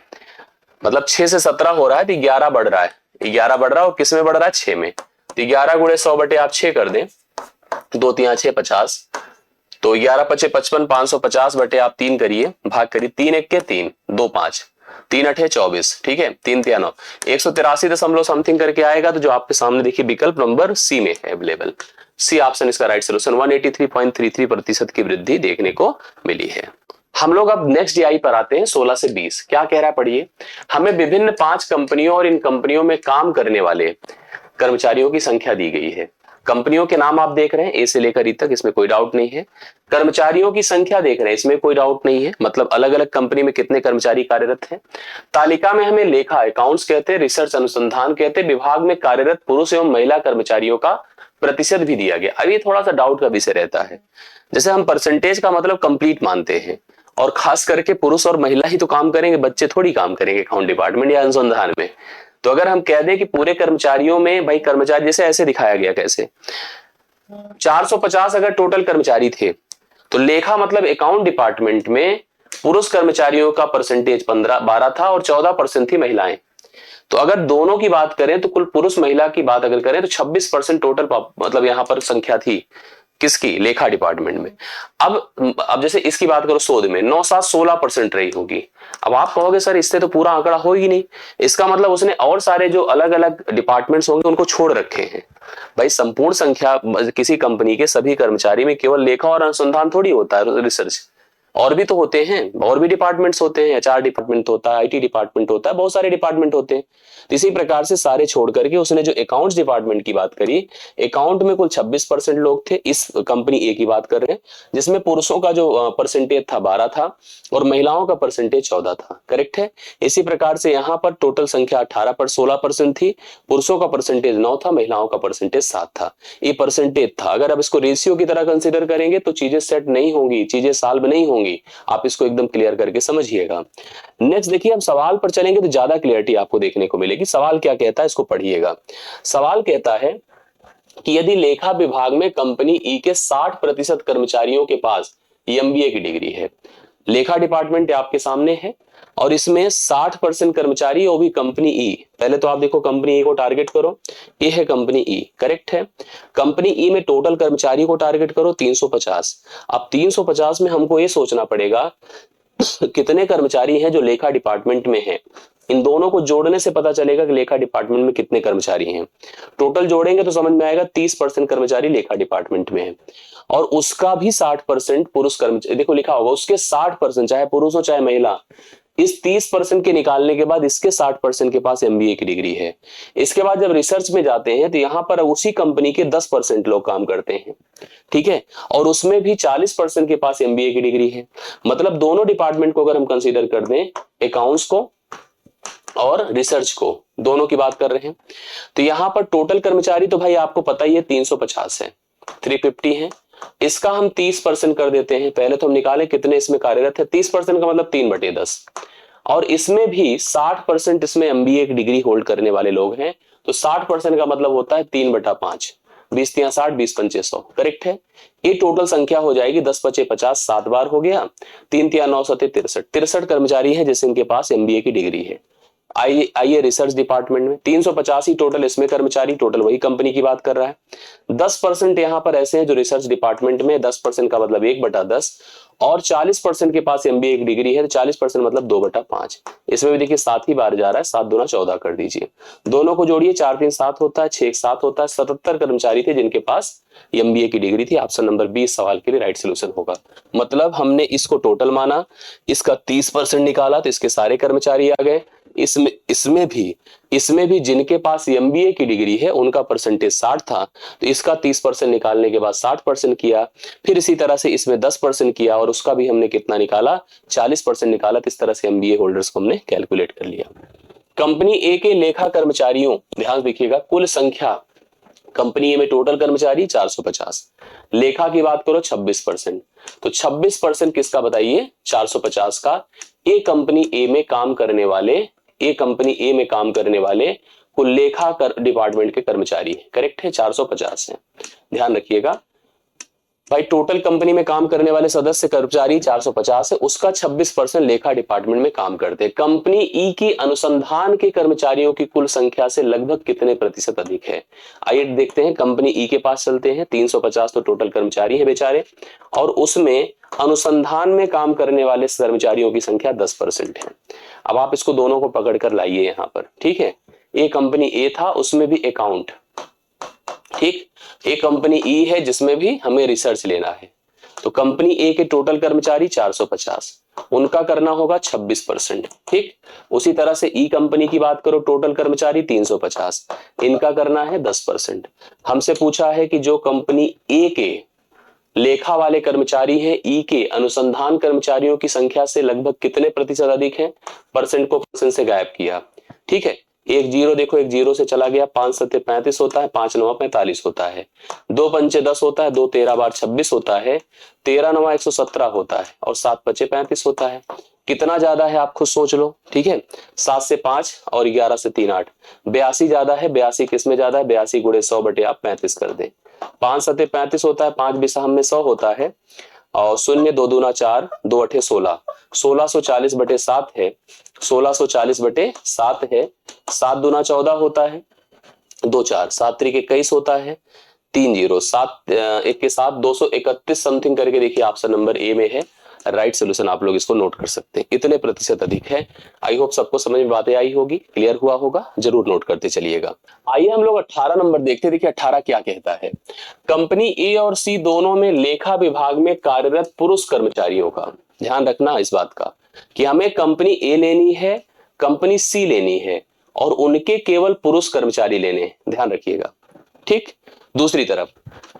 मतलब 6 से 17 हो रहा है तो 11 बढ़ रहा है, 11 बढ़ रहा है और किस में बढ़ रहा है? 6 में, तो 11 गुणे 100 बटे आप 6 कर दें, 2 3 6 50, तो 11 पचे 55 550 बटे आप 3 करिए, भाग करिए, 3 1 के 3 2 5 3 8 24, ठीक है, 3 3 9 183 दशमलव समथिंग करके आएगा, तो जो आपके सामने देखिए विकल्प नंबर सी में है अवेलेबल, सी ऑप्शन इसका राइट सोल्यूशन। 183.33% की वृद्धि देखने को मिली है। हम लोग अब नेक्स्ट डीआई पर आते हैं, 16 से 20। क्या कह रहा है पढ़िए। हमें विभिन्न 5 कंपनियों और इन कंपनियों में काम करने वाले कर्मचारियों की संख्या दी गई है। कंपनियों के नाम आप देख रहे हैं, ए से लेकर ई तक, इसमें कोई डाउट नहीं है। कर्मचारियों की संख्या देख रहे हैं, इसमें कोई डाउट नहीं है, मतलब अलग अलग कंपनी में कितने कर्मचारी कार्यरत हैं। तालिका में हमें लेखा अकाउंट्स कहते हैं, रिसर्च अनुसंधान कहते हैं, विभाग में कार्यरत पुरुष एवं महिला कर्मचारियों का प्रतिशत भी दिया गया। अब ये थोड़ा सा डाउट का विषय रहता है, जैसे हम परसेंटेज का मतलब कंप्लीट मानते हैं, और खास करके पुरुष और महिला ही तो काम करेंगे, बच्चे थोड़ी काम करेंगे अकाउंट डिपार्टमेंट या अनुसंधान में। तो अगर हम कह दें कि पूरे कर्मचारियों में, भाई कर्मचारी जैसे ऐसे दिखाया गया, कैसे 450 अगर टोटल कर्मचारी थे, तो लेखा मतलब अकाउंट डिपार्टमेंट में पुरुष कर्मचारियों का परसेंटेज 12 था और 14% थी महिलाएं। तो अगर दोनों की बात करें तो कुल पुरुष महिला की बात अगर करें तो 26% टोटल मतलब यहां पर संख्या थी किसकी? लेखा डिपार्टमेंट में। अब जैसे इसकी बात करो, शोध में 9 7 16% रही होगी। अब आप कहोगे सर इससे तो पूरा आंकड़ा हो ही नहीं, इसका मतलब उसने और सारे जो अलग अलग डिपार्टमेंट्स होंगे उनको छोड़ रखे हैं। भाई संपूर्ण संख्या किसी कंपनी के सभी कर्मचारी में केवल लेखा और अनुसंधान थोड़ी होता है, रिसर्च, और भी तो होते हैं, और भी डिपार्टमेंट्स होते हैं, एचआर डिपार्टमेंट होता है, आईटी डिपार्टमेंट होता है, बहुत सारे डिपार्टमेंट होते हैं। तो इसी प्रकार से सारे छोड़ करके उसने जो अकाउंट्स डिपार्टमेंट की बात करी, अकाउंट में कुल 26% लोग थे, इस कंपनी ए की बात कर रहे हैं, जिसमें पुरुषों का जो परसेंटेज था 12 था और महिलाओं का परसेंटेज 14 था। करेक्ट है। इसी प्रकार से यहां पर टोटल संख्या 16% थी, पुरुषों का परसेंटेज 9 था, महिलाओं का परसेंटेज 7 था। ये परसेंटेज था। अगर आप इसको रेशियो की तरह कंसीडर करेंगे तो चीजें सेट नहीं होंगी, चीजें सॉल्व नहीं होंगी। आप इसको एकदम क्लियर करके समझिएगा। नेक्स्ट देखिए, हम सवाल पर चलेंगे तो ज्यादा क्लियरिटी आपको देखने को मिलेगी। सवाल क्या कहता है इसको पढ़िएगा। सवाल कहता है कि यदि लेखा विभाग में कंपनी ई के 60% कर्मचारियों के पास एमबीए की डिग्री है, लेखा डिपार्टमेंट आपके सामने है और इसमें 60% कर्मचारी, वो भी कंपनी ई। पहले तो आप देखो कंपनी ई को टारगेट करो, ये है कंपनी ई। करेक्ट है। कंपनी ई में टोटल कर्मचारी को टारगेट करो 350। अब 350 में हमको ये सोचना पड़ेगा कितने कर्मचारी हैं जो लेखा डिपार्टमेंट में हैं। इन दोनों को जोड़ने से पता चलेगा कि लेखा डिपार्टमेंट में कितने कर्मचारी हैं। टोटल जोड़ेंगे तो समझ में आएगा 30% कर्मचारी लेखा डिपार्टमेंट में है और उसका भी 60% पुरुष कर्मचारी। देखो लिखा होगा उसके 60%, चाहे पुरुष हो चाहे महिला। इस 30% के निकालने के बाद इसके 60% के पास एमबीए की डिग्री है। इसके बाद जब रिसर्च में जाते हैं तो यहां पर उसी कंपनी के 10% लोग काम करते हैं। ठीक है। और उसमें भी 40% के पास एमबीए की डिग्री है। मतलब दोनों डिपार्टमेंट को अगर हम कंसीडर कर दें, अकाउंट्स को और रिसर्च को, दोनों की बात कर रहे हैं, तो यहां पर टोटल कर्मचारी तो भाई आपको पता ही है 350 है, 350 है। इसका हम 30% कर देते हैं। पहले तो हम निकालें कितने इसमें कार्यरत है। 30% का मतलब 3/10 और इसमें भी 60% इसमें एमबीए की डिग्री होल्ड करने वाले लोग हैं। तो 60% का मतलब होता है 3/5, 20 तिया 60, 20 पंचे 100। करेक्ट है। ये टोटल संख्या हो जाएगी 10 पचे 50, 7 बार हो गया, 3 तिया 9 सते 63 कर्मचारी हैं जिनके पास एमबीए की डिग्री है। आइए रिसर्च डिपार्टमेंट में 385 टोटल इसमें कर्मचारी, टोटल वही कंपनी की बात कर रहा है। 10% यहां पर ऐसे हैं जो रिसर्च डिपार्टमेंट में, 10% का मतलब 1/10 और 40% के पास एमबीए की डिग्री है तो 40% मतलब 2/5। इसमें भी देखिए 7 ही बार जा रहा है, 7 दूना 14 कर दीजिए। दोनों को जोड़िए, 4 3 7 होता है, 6 7 होता है। 77 कर्मचारी थे जिनके पास एमबीए की डिग्री थी। ऑप्शन नंबर 20 सवाल के लिए राइट सोल्यूशन होगा। मतलब हमने इसको टोटल माना, इसका 30% निकाला तो इसके सारे कर्मचारी आ गए। इसमें भी जिनके पास एमबीए की डिग्री है उनका परसेंटेज 60 था, तो इसका 30% निकालने के बाद 60% किया। फिर इसी तरह से इसमें 10% किया और उसका भी हमने कितना निकाला, 40% निकाला। तो इस तरह से एमबीए होल्डर्स को हमने कैलकुलेट कर लिया। कंपनी ए के लेखा कर्मचारियों, ध्यान देखिएगा, कुल संख्या कंपनी ए में टोटल कर्मचारी 450, लेखा की बात करो 26%, तो 26% किसका बताइए, 450 का। ए कंपनी ए में काम करने वाले कुल लेखा डिपार्टमेंट के कर्मचारी है। करेक्ट है, 450 है। ध्यान रखिएगा भाई, टोटल कंपनी में काम करने वाले सदस्य कर्मचारी 450 है, उसका 26% लेखा डिपार्टमेंट में काम करते हैं। कंपनी ई की अनुसंधान के कर्मचारियों की कुल संख्या से लगभग कितने प्रतिशत अधिक है। आइए देखते हैं, कंपनी ई के पास चलते हैं। 350 तो टोटल कर्मचारी है बेचारे, और उसमें अनुसंधान में काम करने वाले कर्मचारियों की संख्या 10% है। अब आप इसको दोनों को पकड़ कर लाइए यहां पर। ठीक है, ये कंपनी ए था, उसमें भी अकाउंट, ठीक। एक कंपनी ई है जिसमें भी हमें रिसर्च लेना है। तो कंपनी ए के टोटल कर्मचारी 450, उनका करना होगा 26%। ठीक। उसी तरह से ई कंपनी की बात करो, टोटल कर्मचारी 350, इनका करना है 10%। हमसे पूछा है कि जो कंपनी ए के लेखा वाले कर्मचारी हैं, ई के अनुसंधान कर्मचारियों की संख्या से लगभग कितने प्रतिशत अधिक हैं। परसेंट को परसेंट से गायब किया। ठीक है, एक जीरो देखो, एक जीरो से चला गया, 5 7 35 होता है, 5 9 45 होता है, 2 पंचे 10 होता है, 2 13 बार 26 होता है, 13 9 117 होता है और 7 पचे 35 होता है। कितना ज्यादा है आप खुद सोच लो। ठीक है, 7 से 5 और 11 से 3 8, 82 ज्यादा है। 82 किस में ज्यादा है, 82 गुणे 100 बटे आप 35 कर दें। 5 7 35 होता है, 5 बिसा में 100 होता है और 0 2 दूना 4, 2 8 16, 1640 बटे 7 है, 1640 बटे 7 है। 7 दूना 14 होता है, 2 4 7 त्रिक 21 होता है, 3 0 7 1 के साथ 231 समथिंग करके देखिए ऑप्शन नंबर ए में है राइट सोल्यूशन। आप लोग इसको नोट कर सकते हैं, इतने प्रतिशत अधिक है। आई होप सबको समझ में बातें आई होगी, क्लियर हुआ होगा, जरूर नोट करते चलिएगा। आइए हम लोग 18 नंबर देखते हैं। देखिए 18 क्या कहता है, कंपनी ए और सी दोनों में लेखा विभाग में कार्यरत पुरुष कर्मचारियों का ध्यान रखना इस बात का कि हमें कंपनी ए लेनी है, कंपनी सी लेनी है और उनके केवल पुरुष कर्मचारी लेने हैं, ध्यान रखिएगा। ठीक, दूसरी तरफ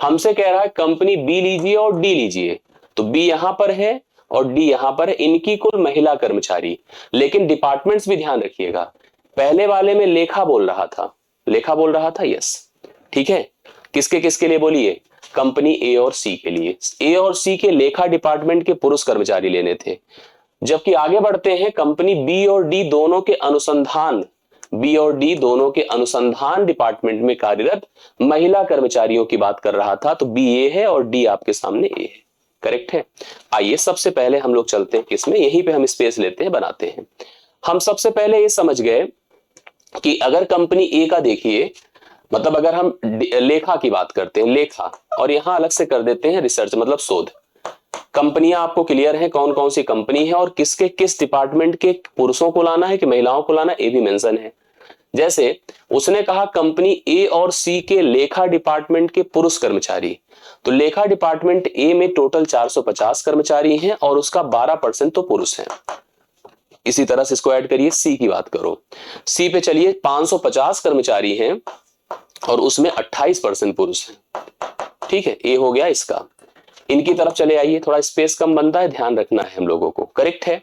हमसे कह रहा है कंपनी बी लीजिए और डी लीजिए, तो बी यहां पर है और डी यहां पर है, इनकी कुल महिला कर्मचारी। लेकिन डिपार्टमेंट्स भी ध्यान रखिएगा, पहले वाले में लेखा बोल रहा था, लेखा बोल रहा था, यस ठीक है। किसके किसके लिए बोलिए, कंपनी ए और सी के लिए। ए और सी के लेखा डिपार्टमेंट के पुरुष कर्मचारी लेने थे। जबकि आगे बढ़ते हैं, कंपनी बी और डी दोनों के अनुसंधान, बी और डी दोनों के अनुसंधान डिपार्टमेंट में कार्यरत महिला कर्मचारियों की बात कर रहा था। तो बी ए है और डी आपके सामने ए है, करेक्ट है। आइए सबसे पहले हम लोग चलते हैं किसमें, यहीं पे हम स्पेस लेते हैं, बनाते हैं। हम सबसे पहले ये समझ गए कि अगर कंपनी ए का देखिए, मतलब अगर हम लेखा की बात करते हैं, लेखा, और यहां अलग से कर देते हैं रिसर्च मतलब शोध। कंपनियां आपको क्लियर है कौन कौन सी कंपनी है और किसके किस डिपार्टमेंट के पुरुषों को लाना है कि महिलाओं को लाना है, ये भी मेंशन है। जैसे उसने कहा कंपनी ए और सी के लेखा डिपार्टमेंट के पुरुष कर्मचारी, तो लेखा डिपार्टमेंट ए में टोटल 450 कर्मचारी हैं और उसका 12% तो पुरुष हैं। इसी तरह से इसको ऐड करिए, सी की बात करो, सी पे चलिए 550 कर्मचारी हैं और उसमें 28% पुरुष हैं, ठीक है, ए हो गया इसका। इनकी तरफ चले आइए, थोड़ा स्पेस कम बनता है, ध्यान रखना है हम लोगों को, करेक्ट है।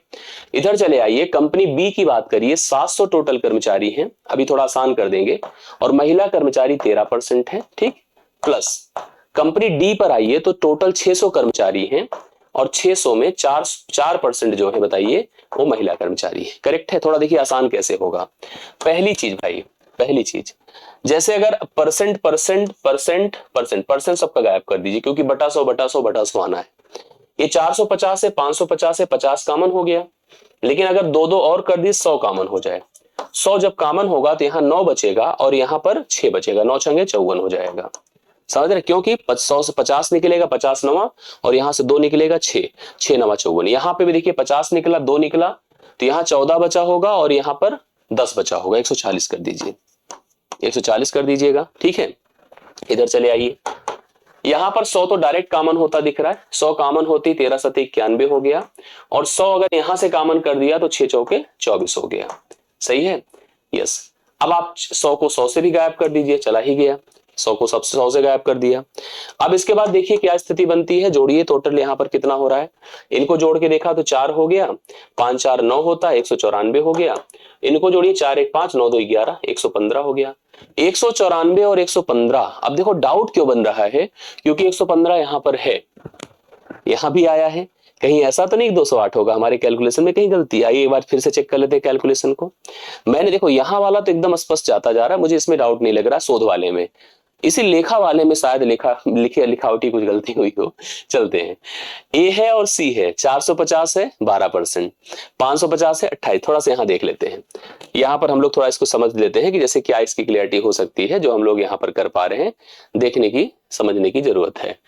इधर चले आइए, कंपनी बी की बात करिए, 700 टोटल कर्मचारी हैं, अभी थोड़ा आसान कर देंगे, और महिला कर्मचारी 13% है, ठीक, प्लस कंपनी डी पर आइए तो टोटल 600 कर्मचारी हैं और 600 में 4% जो है बताइए वो महिला कर्मचारी है, करेक्ट है। थोड़ा देखिए आसान कैसे होगा। पहली चीज भाई, पहली चीज, जैसे अगर percent percent percent percent percent सबका गायब कर दीजिए, क्योंकि बटा 100 बटा 100 बटा 100 आना है। ये 450 से 550 से 50 कॉमन हो गया, लेकिन अगर दो दो और कर दी 100 कॉमन हो जाए। 100 जब कॉमन होगा तो यहाँ 9 बचेगा और यहाँ पर 6 बचेगा, 9 छंगे 54 हो जाएगा, समझ रहे, क्योंकि 100 से 50 निकलेगा, 50 नवा, और यहां से 2 निकलेगा 6, 6 नवा 54। यहां पे भी देखिए 50 निकला, 2 निकला, तो यहाँ 14 बचा होगा और यहाँ पर 10 बचा होगा, 140 कर दीजिए, 140 कर दीजिएगा, ठीक है। इधर चले आइए, यहां पर 100 तो डायरेक्ट कॉमन होता दिख रहा है, 100 कॉमन होती 13 सत्ते 91 हो गया, और 100 अगर यहां से कॉमन कर दिया तो 6 चौके 24 हो गया, सही है, यस। अब आप 100 को 100 से भी गायब कर दीजिए, चला ही गया, 100 को 100 से गायब कर दिया। अब इसके बाद देखिए क्या स्थिति बनती है, जोड़िए टोटल यहाँ पर कितना हो रहा है, इनको जोड़ के देखा तो 4 हो गया, 5 4 9 होता है, 194 हो गया। इनको जोड़िए, 4 1 5 9 2 11, 115 हो गया। 194 और 115, अब देखो डाउट क्यों बन रहा है, क्योंकि 115 यहां पर है, यहां भी आया है, कहीं ऐसा तो नहीं 208 होगा, हमारे कैलकुलेशन में कहीं गलती आई, एक बार फिर से चेक कर लेते हैं कैलकुलेशन को। मैंने देखो यहां वाला तो एकदम स्पष्ट जाता जा रहा है, मुझे इसमें डाउट नहीं लग रहा, शोध वाले में, इसी लेखा वाले में शायद लिखावटी कुछ गलती हुई हो। चलते हैं, ए है और सी है, 450 है 12%, 550 है 28, थोड़ा सा यहाँ देख लेते हैं, यहाँ पर हम लोग थोड़ा इसको समझ लेते हैं कि जैसे क्या इसकी क्लियरिटी हो सकती है, जो हम लोग यहाँ पर कर पा रहे हैं, देखने की समझने की जरूरत है।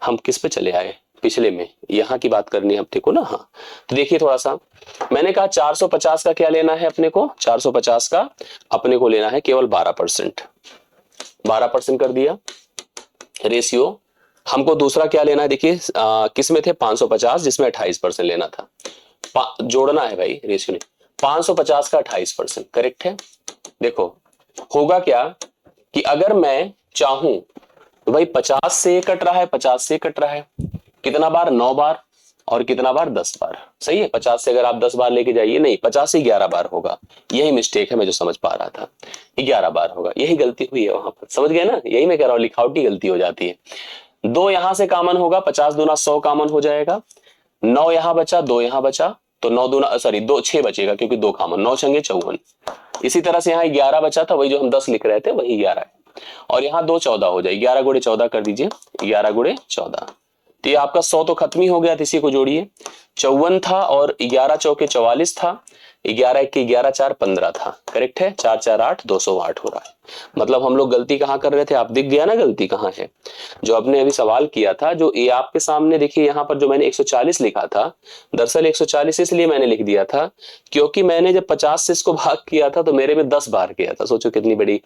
हम किस पे चले आए, पिछले में, यहाँ की बात करनी है, अब ठीक हो ना, हाँ। तो देखिए थोड़ा सा, मैंने कहा 450 का क्या लेना है अपने को, 450 का अपने को लेना है केवल 12%, 12% कर दिया रेशियो। हमको दूसरा क्या लेना है, देखिए किसमें थे 550, जिसमें 28% लेना था, जोड़ना है भाई रेशियो ने, 550 का 28%, करेक्ट है। देखो होगा क्या कि अगर मैं चाहूं तो भाई 50 से कट रहा है, 50 से कट रहा है, कितना बार, 9 बार, और कितना बार, 10 बार, सही है। 50 से अगर आप 10 बार लेके जाइए, नहीं 50 से 11 बार होगा, यही मिस्टेक है, मैं जो समझ पा रहा था 11 बार होगा, यही गलती हुई है वहां पर, समझ गए ना, यही मैं कह रहा हूं, लिखावटी गलती हो जाती है। 2 यहां से कॉमन होगा, 50 दूना 100 कॉमन हो जाएगा, 9 यहां बचा, 2 यहां बचा, तो 9 दूना सॉरी 2 6 बचेगा, क्योंकि 2 कॉमन, 9 छंगे 54। इसी तरह से यहाँ 11 बचा था, वही जो हम 10 लिख रहे थे वही 11 है, और यहाँ 2 14 हो जाए, 11 गुणे 14 कर दीजिए, 11 गुणे 14, तो ये आपका 100 तो खत्म ही हो गया, इसी को जोड़िए, 54 था और 11 चौके 44 था, 11 1 11 4 15 था, करेक्ट है, 4 4 8 208 हो रहा है। मतलब हम लोग गलती कहाँ कर रहे थे, आप दिख गया ना गलती कहाँ है। जो आपने अभी सवाल किया था, जो ये आपके सामने देखिए यहाँ पर जो मैंने 140 लिखा था, दरअसल 140 इसलिए मैंने लिख दिया था क्योंकि मैंने जब 50 से इसको भाग किया था तो मेरे में 10 बार किया था। सोचो कितनी बड़ी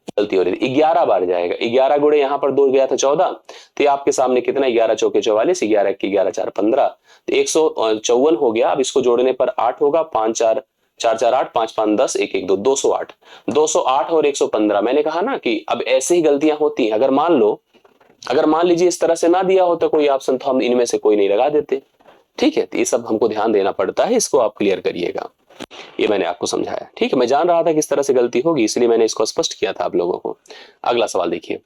गलती हो रही थी। 11 बार जाएगा, 11 गुणे यहाँ पर 2 गया था 14, तो ये आपके सामने कितना, 11 चौके 44, 11 की 11 4 15, तो 154 हो गया। अब इसको जोड़ने पर 8 होगा, 5 4 4 4 8, 5 5 10, 1 1 2, 208। 208 और 115, मैंने कहा ना कि अब ऐसे ही गलतियां होती हैं। अगर मान लीजिए इस तरह से ना दिया होता कोई ऑप्शन तो हम इनमें से कोई नहीं लगा देते। ठीक है, तो ये सब हमको ध्यान देना पड़ता है, इसको आप क्लियर करिएगा। ये मैंने आपको समझाया। ठीक है, मैं जान रहा था कि इस तरह से गलती होगी, इसलिए मैंने इसको स्पष्ट किया था आप लोगों को। अगला सवाल देखिए।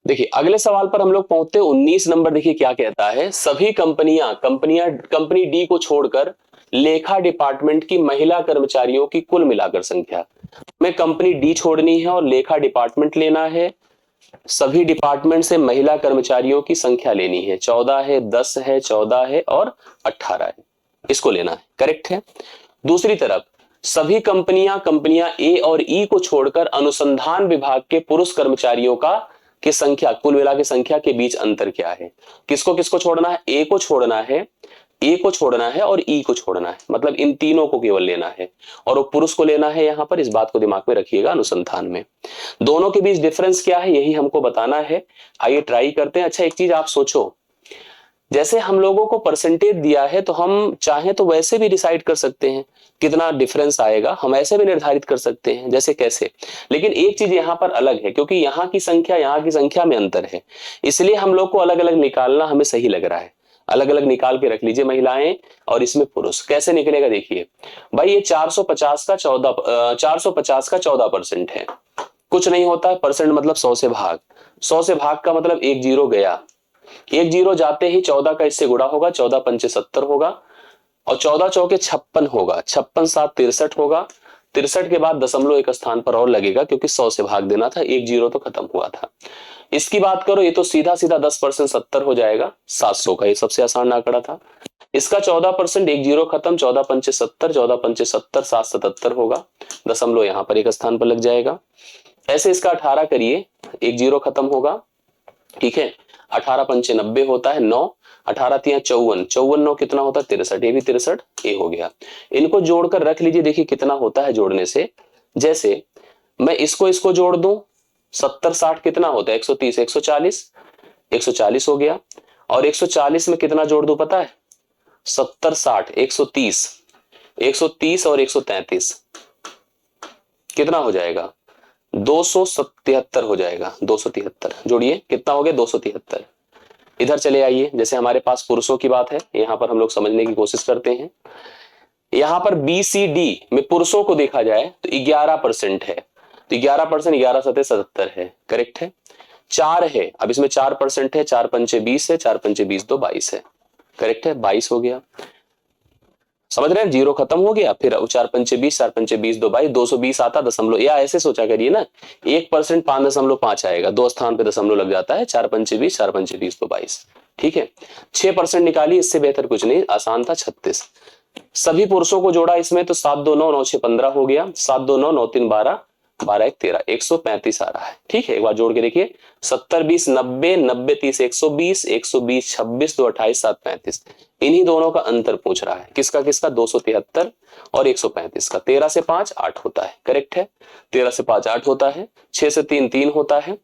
देखिए अगले सवाल पर हम लोग पहुंचते 19 नंबर। देखिए क्या कहता है, सभी कंपनी डी को छोड़कर लेखा डिपार्टमेंट की महिला कर्मचारियों की कुल मिलाकर संख्या। हमें कंपनी डी छोड़नी है और लेखा डिपार्टमेंट लेना है। सभी डिपार्टमेंट से महिला कर्मचारियों की संख्या लेनी है। 14 है, 10 है, 14 है और 18 है, इसको लेना है। करेक्ट है। दूसरी तरफ सभी कंपनियां ए और ई को छोड़कर अनुसंधान विभाग के पुरुष कर्मचारियों की संख्या, कुल मिला के संख्या के बीच अंतर क्या है। किसको किसको छोड़ना है, ए को छोड़ना है और ई को छोड़ना है, मतलब इन तीनों को केवल लेना है और वो पुरुष को लेना है। यहां पर इस बात को दिमाग में रखिएगा। अनुसंधान में दोनों के बीच डिफरेंस क्या है, यही हमको बताना है। आइए ट्राई करते हैं। अच्छा एक चीज आप सोचो, जैसे हम लोगों को परसेंटेज दिया है तो हम चाहें तो वैसे भी डिसाइड कर सकते हैं कितना डिफरेंस आएगा, हम ऐसे भी निर्धारित कर सकते हैं जैसे कैसे। लेकिन एक चीज यहां पर अलग है, क्योंकि यहां की संख्या में अंतर है, इसलिए हम लोग को अलग अलग निकालना हमें सही लग रहा है। अलग अलग निकाल के रख लीजिए महिलाएं और इसमें पुरुष। कैसे निकलेगा देखिए भाई, ये 450 का 14% है। कुछ नहीं होता, परसेंट मतलब 100 से भाग। 100 से भाग का मतलब 1 जीरो गया, 1 जीरो जाते ही 14 का इससे गुणा होगा, 14 पंचे 70 होगा और 14 चौके 56 होगा, 56 7 63 होगा। 63 के बाद दशमलव एक स्थान पर और लगेगा क्योंकि 100 से भाग देना था, 1 जीरो तो खत्म हुआ था। इसकी बात करो, ये तो सीधा सीधा 10% 70 हो जाएगा, 700 का, ये सबसे आसान आंकड़ा था। इसका 14%, 1 जीरो खत्म, 14 पंचे 70, 14 पंचे 70, 777 होगा, दशमलव यहां पर एक स्थान पर लग जाएगा। ऐसे इसका 18 करिए, 1 जीरो खत्म होगा। ठीक है, 18 पंचे 90 होता है, 9, 18 तिया 54, 54 9 कितना होता है 63, ये भी 63 ए हो गया। इनको जोड़कर रख लीजिए, देखिए कितना होता है जोड़ने से। जैसे मैं इसको जोड़ दूं, 70 60 कितना होता है 130, 140 हो गया। और 140 में कितना जोड़ दूं पता है, 70 60 130 और 133 कितना हो जाएगा, 277 हो जाएगा। 273 जोड़िए, कितना हो गया 273। इधर चले आइए, जैसे हमारे पास पुरुषों की बात है, यहां पर हम लोग समझने की कोशिश करते हैं। यहां पर बी सी डी में पुरुषों को देखा जाए तो 11% है, तो 11%, 11 सतह 77 है। करेक्ट है। 4 है, अब इसमें 4% है, 4 पंचे 20 है, 4 पंचे 20 2 22 है। करेक्ट है, 22 हो गया। समझ रहे हैं, जीरो खत्म हो गया, फिर 4 पंचे 20, 4 पंचे 20 2 22, 220 आता दशमलव, या ऐसे सोचा करिए ना, 1% 5.5 आएगा, 2 स्थान पे दशमलव लग जाता है, 4 पंचे 20, 4 पंचे 20 2 22। ठीक है, 6% निकाली, इससे बेहतर कुछ नहीं, आसान था, 36। सभी पुरुषों को जोड़ा इसमें तो 7 2 9 9 6 15 हो गया, 7 2 9 9 3 12, 12 1 13, 135 आ रहा है। ठीक है, एक बार जोड़ के देखिए, 70 20 90, 90 30 120, 120 26 2 28 7 35। इन्हीं दोनों का अंतर पूछ रहा है, किसका किसका, 273 और 135 का। 13 से 5 8 होता है। करेक्ट है, 13 से 5 8 होता है, 6 से 3 3 होता है,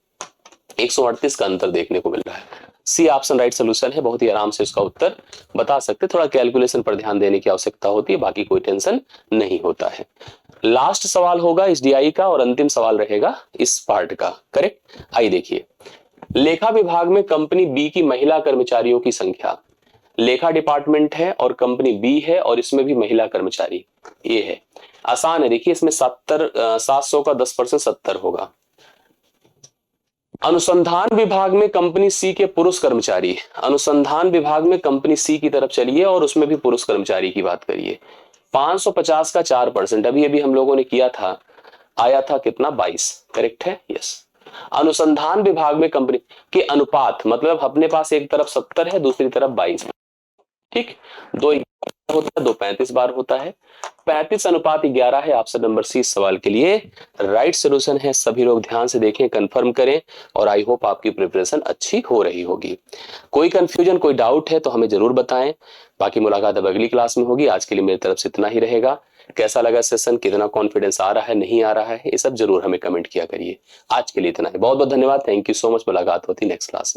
138 का अंतर देखने को मिल रहा है। सी ऑप्शन राइट सोल्यूशन है, बहुत ही आराम से इसका उत्तर बता सकते। थोड़ा कैलकुलेशन पर ध्यान देने की आवश्यकता होती है, बाकी कोई टेंशन नहीं होता है। लास्ट सवाल होगा इस डीआई का और अंतिम सवाल रहेगा इस पार्ट का। करेक्ट, आइए देखिए, लेखा विभाग में कंपनी बी की महिला कर्मचारियों की संख्या। लेखा डिपार्टमेंट है और कंपनी बी है और इसमें भी महिला कर्मचारी ये है। आसान है, देखिए इसमें 700 का 10% 70 होगा। अनुसंधान विभाग में कंपनी सी के पुरुष कर्मचारी, अनुसंधान विभाग में कंपनी सी की तरफ चलिए और उसमें भी पुरुष कर्मचारी की बात करिए। 550 का 4%, अभी अभी हम लोगों ने किया था, आया था कितना 22। करेक्ट है, यस। अनुसंधान विभाग में कंपनी के अनुपात, मतलब अपने पास एक तरफ 70 है दूसरी तरफ 22 है, ठीक, 2 होता है, 2 35 बार होता है। 35:11 है ऑप्शन नंबर सी सवाल के लिए राइट सोल्यूशन है। सभी लोग ध्यान से देखें, कंफर्म करें और आई होप आपकी प्रिपरेशन अच्छी हो रही होगी। कोई कंफ्यूजन, कोई डाउट है तो हमें जरूर बताएं। बाकी मुलाकात अब अगली क्लास में होगी। आज के लिए मेरी तरफ से इतना ही रहेगा। कैसा लगा सेशन, कितना कॉन्फिडेंस आ रहा है, नहीं आ रहा है, ये सब जरूर हमें कमेंट किया करिए। आज के लिए इतना है, बहुत बहुत धन्यवाद, थैंक यू सो मच। मुलाकात होती नेक्स्ट क्लास में।